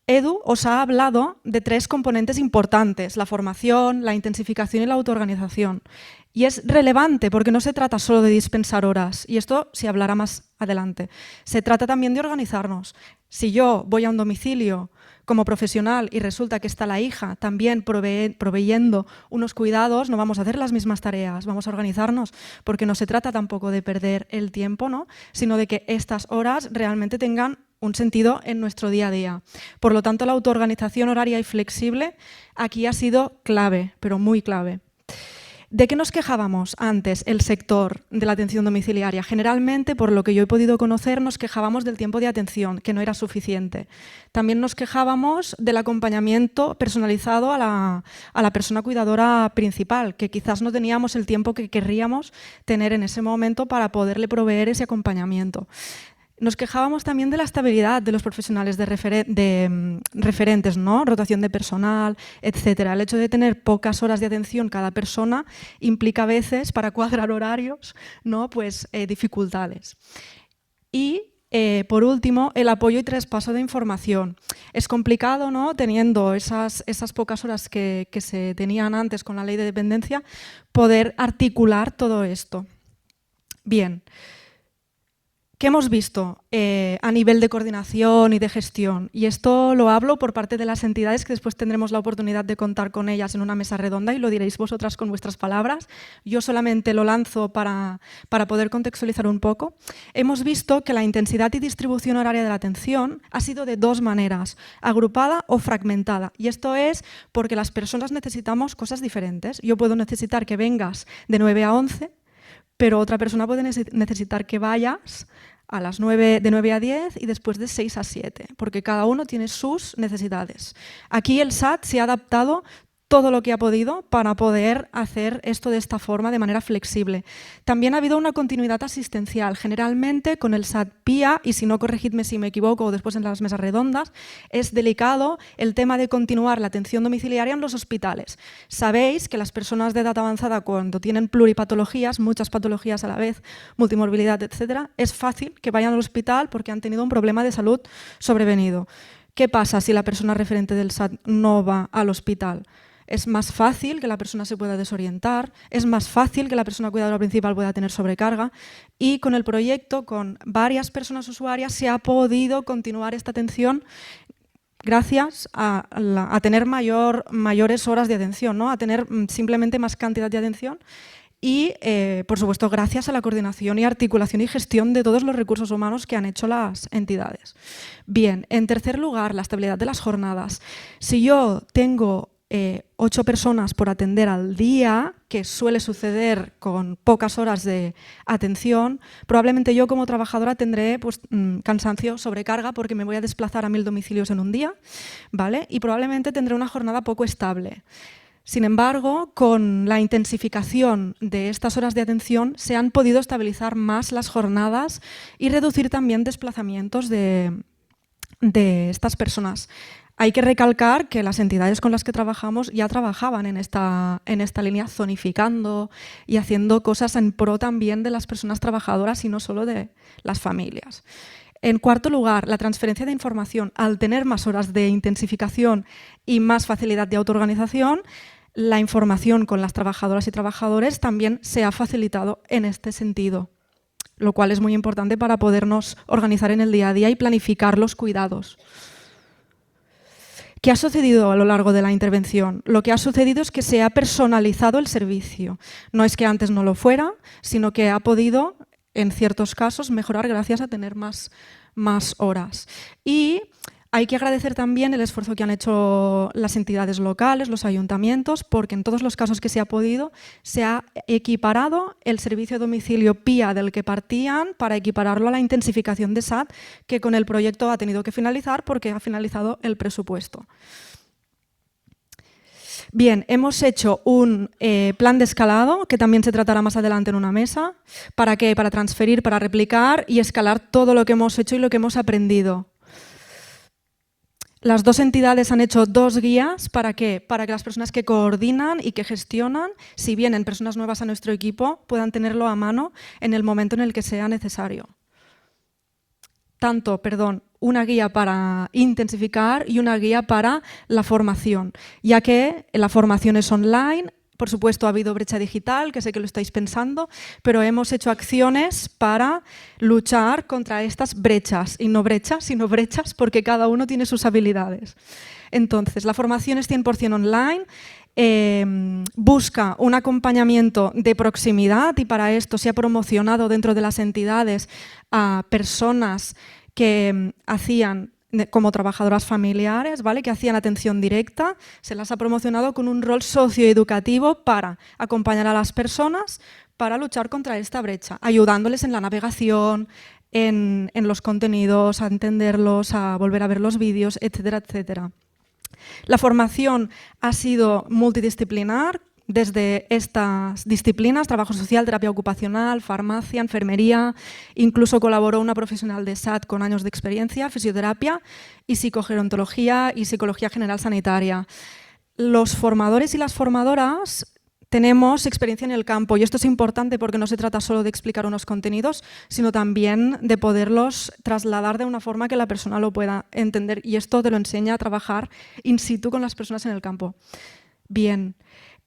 Edu os ha hablado de 3 componentes importantes: la formación, la intensificación y la autoorganización. Y es relevante porque no se trata solo de dispensar horas, y esto se hablará más adelante. Se trata también de organizarnos. Si yo voy a un domicilio como profesional y resulta que está la hija también proveyendo unos cuidados, no vamos a hacer las mismas tareas, vamos a organizarnos, porque no se trata tampoco de perder el tiempo, ¿no?, sino de que estas horas realmente tengan un sentido en nuestro día a día. Por lo tanto, la autoorganización horaria y flexible aquí ha sido clave, pero muy clave. ¿De qué nos quejábamos antes el sector de la atención domiciliaria? Generalmente, por lo que yo he podido conocer, nos quejábamos del tiempo de atención, que no era suficiente. También nos quejábamos del acompañamiento personalizado a la persona cuidadora principal, que quizás no teníamos el tiempo que querríamos tener en ese momento para poderle proveer ese acompañamiento. Nos quejábamos también de la estabilidad de los profesionales de referentes, ¿no?, rotación de personal, etcétera. El hecho de tener pocas horas de atención cada persona implica a veces, para cuadrar horarios, ¿no?, pues, dificultades. Y, por último, el apoyo y traspaso de información. Es complicado, ¿no?, teniendo esas pocas horas que se tenían antes con la ley de dependencia, poder articular todo esto. Bien. ¿Qué hemos visto a nivel de coordinación y de gestión? Y esto lo hablo por parte de las entidades, que después tendremos la oportunidad de contar con ellas en una mesa redonda y lo diréis vosotras con vuestras palabras. Yo solamente lo lanzo para poder contextualizar un poco. Hemos visto que la intensidad y distribución horaria de la atención ha sido de 2 maneras, agrupada o fragmentada. Y esto es porque las personas necesitamos cosas diferentes. Yo puedo necesitar que vengas de 9 a 11, pero otra persona puede necesitar que vayas a las 9, de 9 a 10 y después de 6 a 7, porque cada uno tiene sus necesidades. Aquí el SAT se ha adaptado todo lo que ha podido para poder hacer esto de esta forma, de manera flexible. También ha habido una continuidad asistencial, generalmente con el SAT PIA, y si no, corregidme si me equivoco o después en las mesas redondas, es delicado el tema de continuar la atención domiciliaria en los hospitales. Sabéis que las personas de edad avanzada, cuando tienen pluripatologías, muchas patologías a la vez, multimorbilidad, etcétera, es fácil que vayan al hospital porque han tenido un problema de salud sobrevenido. ¿Qué pasa si la persona referente del SAT no va al hospital? Es más fácil que la persona se pueda desorientar, es más fácil que la persona cuidadora principal pueda tener sobrecarga, y con el proyecto, con varias personas usuarias, se ha podido continuar esta atención gracias a tener mayores horas de atención, ¿no?, a tener simplemente más cantidad de atención y, por supuesto, gracias a la coordinación y articulación y gestión de todos los recursos humanos que han hecho las entidades. Bien, en tercer lugar, la estabilidad de las jornadas. Si yo tengo 8 personas por atender al día, que suele suceder con pocas horas de atención, probablemente yo como trabajadora tendré, pues, cansancio, sobrecarga, porque me voy a desplazar a 1000 domicilios en un día, ¿vale? Y probablemente tendré una jornada poco estable. Sin embargo, con la intensificación de estas horas de atención se han podido estabilizar más las jornadas y reducir también desplazamientos de estas personas. Hay que recalcar que las entidades con las que trabajamos ya trabajaban en esta línea, zonificando y haciendo cosas en pro también de las personas trabajadoras y no solo de las familias. En cuarto lugar, la transferencia de información. Al tener más horas de intensificación y más facilidad de autoorganización, la información con las trabajadoras y trabajadores también se ha facilitado en este sentido, lo cual es muy importante para podernos organizar en el día a día y planificar los cuidados. ¿Qué ha sucedido a lo largo de la intervención? Lo que ha sucedido es que se ha personalizado el servicio. No es que antes no lo fuera, sino que ha podido, en ciertos casos, mejorar gracias a tener más horas. Y hay que agradecer también el esfuerzo que han hecho las entidades locales, los ayuntamientos, porque en todos los casos que se ha podido, se ha equiparado el servicio de domicilio PIA del que partían para equipararlo a la intensificación de SAT, que con el proyecto ha tenido que finalizar porque ha finalizado el presupuesto. Bien, hemos hecho un plan de escalado, que también se tratará más adelante en una mesa. ¿Para qué? Para transferir, para replicar y escalar todo lo que hemos hecho y lo que hemos aprendido. Las dos entidades han hecho 2 guías. ¿Para qué? Para que las personas que coordinan y que gestionan, si vienen personas nuevas a nuestro equipo, puedan tenerlo a mano en el momento en el que sea necesario. Una guía para intensificar y una guía para la formación, ya que la formación es online. Por supuesto, ha habido brecha digital, que sé que lo estáis pensando, pero hemos hecho acciones para luchar contra estas brechas, y no brechas, sino brechas, porque cada uno tiene sus habilidades. Entonces, la formación es 100% online, busca un acompañamiento de proximidad y para esto se ha promocionado dentro de las entidades a personas que hacían como trabajadoras familiares, ¿vale? Que hacían atención directa, se las ha promocionado con un rol socioeducativo para acompañar a las personas para luchar contra esta brecha, ayudándoles en la navegación, en los contenidos, a entenderlos, a volver a ver los vídeos, etcétera, etcétera. La formación ha sido multidisciplinar, desde estas disciplinas, trabajo social, terapia ocupacional, farmacia, enfermería, incluso colaboró una profesional de SAT con años de experiencia, fisioterapia y psicogerontología y psicología general sanitaria. Los formadores y las formadoras tenemos experiencia en el campo y esto es importante porque no se trata solo de explicar unos contenidos, sino también de poderlos trasladar de una forma que la persona lo pueda entender y esto te lo enseña a trabajar in situ con las personas en el campo. Bien.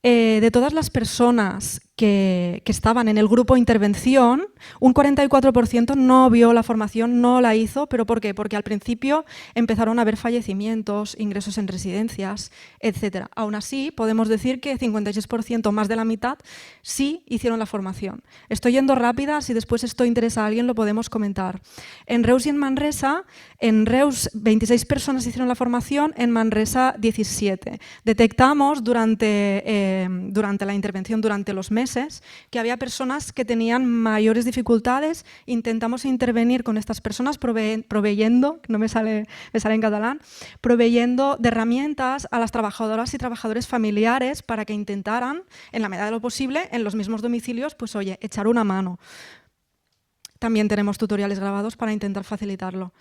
De todas las personas que estaban en el grupo intervención, un 44% no vio la formación, no la hizo, ¿pero por qué? Porque al principio empezaron a haber fallecimientos, ingresos en residencias, etc. Aún así, podemos decir que 56%, más de la mitad, sí hicieron la formación. Estoy yendo rápida, si después esto interesa a alguien lo podemos comentar. En Reus y en Manresa, en Reus 26 personas hicieron la formación, en Manresa 17. Detectamos durante la intervención, durante los meses, que había personas que tenían mayores dificultades. Intentamos intervenir con estas personas proveyendo, no me sale en catalán, proveyendo de herramientas a las trabajadoras y trabajadores familiares para que intentaran, en la medida de lo posible, en los mismos domicilios, pues oye, echar una mano. También tenemos tutoriales grabados para intentar facilitarlo.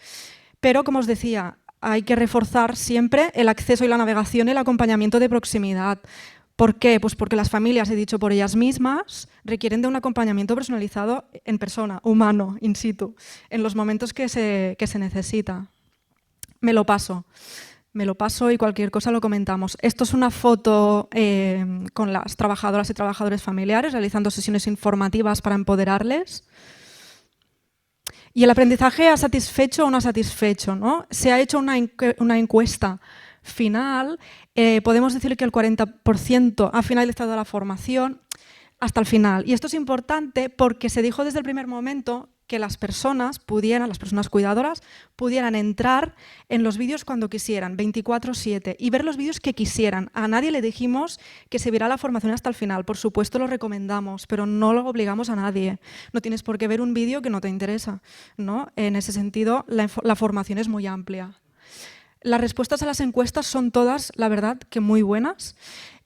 Pero, como os decía, hay que reforzar siempre el acceso y la navegación y el acompañamiento de proximidad. ¿Por qué? Pues porque las familias, he dicho por ellas mismas, requieren de un acompañamiento personalizado en persona, humano, in situ, en los momentos que se necesita. Me lo paso y cualquier cosa lo comentamos. Esto es una foto con las trabajadoras y trabajadores familiares realizando sesiones informativas para empoderarles. ¿Y el aprendizaje ha satisfecho o no ha satisfecho, ¿no? Se ha hecho una encuesta final, podemos decir que el 40% ha finalizado la formación hasta el final. Y esto es importante porque se dijo desde el primer momento que las personas cuidadoras, pudieran entrar en los vídeos cuando quisieran, 24/7, y ver los vídeos que quisieran. A nadie le dijimos que se viera la formación hasta el final. Por supuesto lo recomendamos, pero no lo obligamos a nadie. No tienes por qué ver un vídeo que no te interesa, ¿no? En ese sentido, la formación es muy amplia. Las respuestas a las encuestas son todas, la verdad, que muy buenas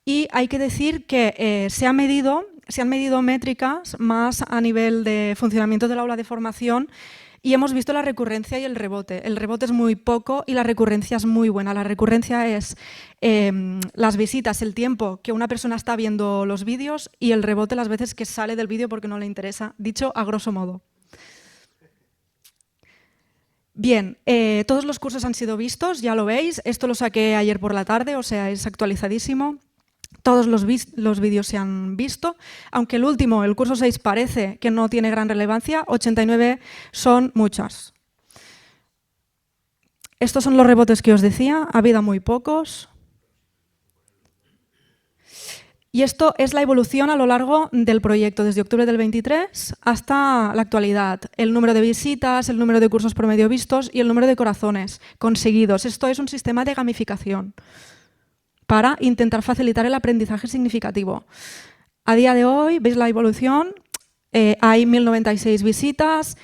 y hay que decir que se han medido métricas más a nivel de funcionamiento del aula de formación y hemos visto la recurrencia y el rebote. El rebote es muy poco y la recurrencia es muy buena. La recurrencia es las visitas, el tiempo que una persona está viendo los vídeos y el rebote las veces que sale del vídeo porque no le interesa, dicho a grosso modo. Bien, todos los cursos han sido vistos, ya lo veis. Esto lo saqué ayer por la tarde, o sea, es actualizadísimo. Todos los vídeos se han visto, aunque el último, el curso 6, parece que no tiene gran relevancia, 89 son muchas. Estos son los rebotes que os decía, ha habido muy pocos. Y esto es la evolución a lo largo del proyecto, desde octubre del 23 hasta la actualidad. El número de visitas, el número de cursos promedio vistos y el número de corazones conseguidos. Esto es un sistema de gamificación para intentar facilitar el aprendizaje significativo. A día de hoy, veis la evolución, hay 1096 visitas,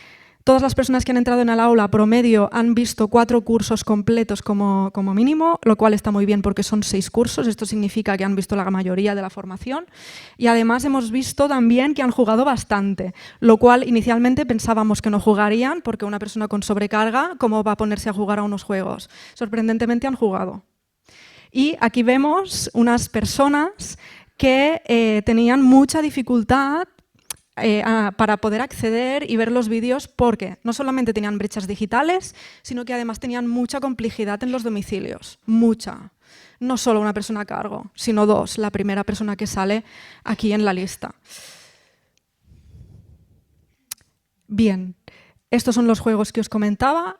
Todas las personas que han entrado en el aula promedio han visto 4 cursos completos como mínimo, lo cual está muy bien porque son 6 cursos. Esto significa que han visto la mayoría de la formación. Y además hemos visto también que han jugado bastante, lo cual inicialmente pensábamos que no jugarían porque una persona con sobrecarga, ¿cómo va a ponerse a jugar a unos juegos? Sorprendentemente han jugado. Y aquí vemos unas personas que tenían mucha dificultad para poder acceder y ver los vídeos porque no solamente tenían brechas digitales, sino que además tenían mucha complejidad en los domicilios, mucha. No solo una persona a cargo, sino 2, la primera persona que sale aquí en la lista. Bien, estos son los juegos que os comentaba,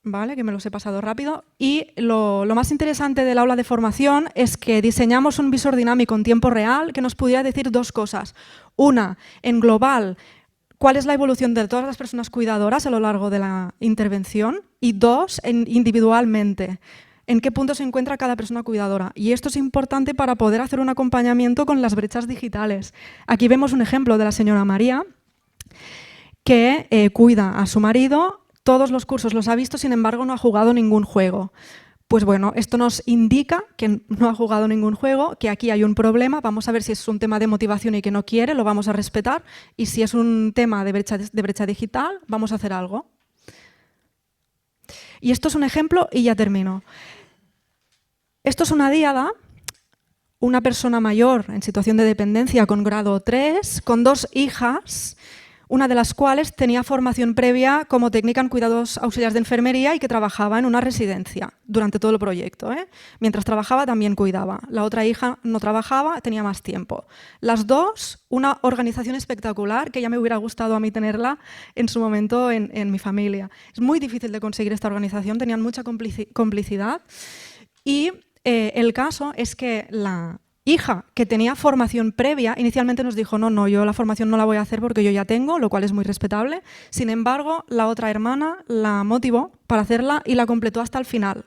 ¿vale? Que me los he pasado rápido. Y lo más interesante del aula de formación es que diseñamos un visor dinámico en tiempo real que nos pudiera decir 2 cosas. Una, en global, cuál es la evolución de todas las personas cuidadoras a lo largo de la intervención. Y 2, individualmente, en qué punto se encuentra cada persona cuidadora. Y esto es importante para poder hacer un acompañamiento con las brechas digitales. Aquí vemos un ejemplo de la señora María, que cuida a su marido. Todos los cursos los ha visto, sin embargo no ha jugado ningún juego. Pues bueno, esto nos indica que no ha jugado ningún juego, que aquí hay un problema. Vamos a ver si es un tema de motivación y que no quiere, lo vamos a respetar. Y si es un tema de brecha digital, vamos a hacer algo. Y esto es un ejemplo y ya termino. Esto es una díada, una persona mayor en situación de dependencia con grado 3, con 2 hijas, una de las cuales tenía formación previa como técnica en cuidados auxiliares de enfermería y que trabajaba en una residencia durante todo el proyecto. Mientras trabajaba también cuidaba. La otra hija no trabajaba, tenía más tiempo. Las 2, una organización espectacular que ya me hubiera gustado a mí tenerla en su momento en mi familia. Es muy difícil de conseguir esta organización, tenían mucha complicidad y el caso es que la hija que tenía formación previa, inicialmente nos dijo, no, yo la formación no la voy a hacer porque yo ya tengo, lo cual es muy respetable. Sin embargo, la otra hermana la motivó para hacerla y la completó hasta el final.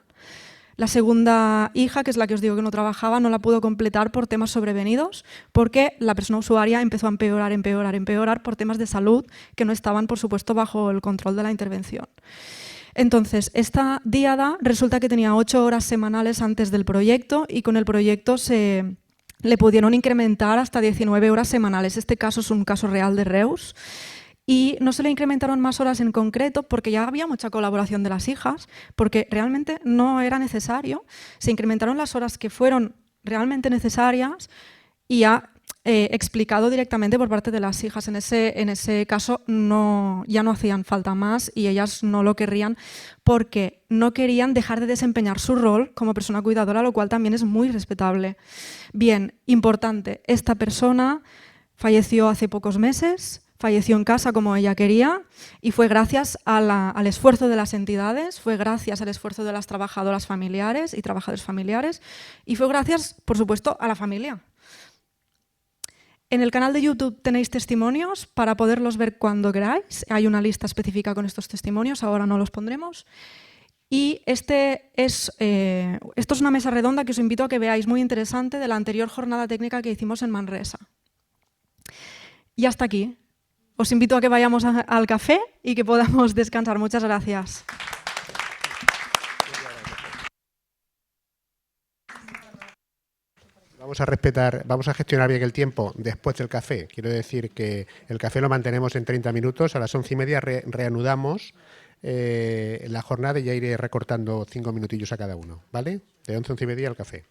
La segunda hija, que es la que os digo que no trabajaba, no la pudo completar por temas sobrevenidos porque la persona usuaria empezó a empeorar por temas de salud que no estaban, por supuesto, bajo el control de la intervención. Entonces, esta díada resulta que tenía 8 horas semanales antes del proyecto y con el proyecto le pudieron incrementar hasta 19 horas semanales. Este caso es un caso real de Reus. Y no se le incrementaron más horas en concreto porque ya había mucha colaboración de las hijas, porque realmente no era necesario. Se incrementaron las horas que fueron realmente necesarias y explicado directamente por parte de las hijas. En ese caso ya no hacían falta más y ellas no lo querrían porque no querían dejar de desempeñar su rol como persona cuidadora, lo cual también es muy respetable. Bien, importante, esta persona falleció hace pocos meses, falleció en casa como ella quería y fue gracias al esfuerzo de las entidades, fue gracias al esfuerzo de las trabajadoras familiares y trabajadores familiares y fue gracias, por supuesto, a la familia. En el canal de YouTube tenéis testimonios para poderlos ver cuando queráis. Hay una lista específica con estos testimonios, ahora no los pondremos. Y esto es una mesa redonda que os invito a que veáis, muy interesante, de la anterior jornada técnica que hicimos en Manresa. Y hasta aquí. Os invito a que vayamos al café y que podamos descansar. Muchas gracias. Vamos a gestionar bien el tiempo después del café. Quiero decir que el café lo mantenemos en 30 minutos. A las 11:30 reanudamos la jornada y ya iré recortando 5 minutillos a cada uno, ¿vale? De 11 a 11:30 al café.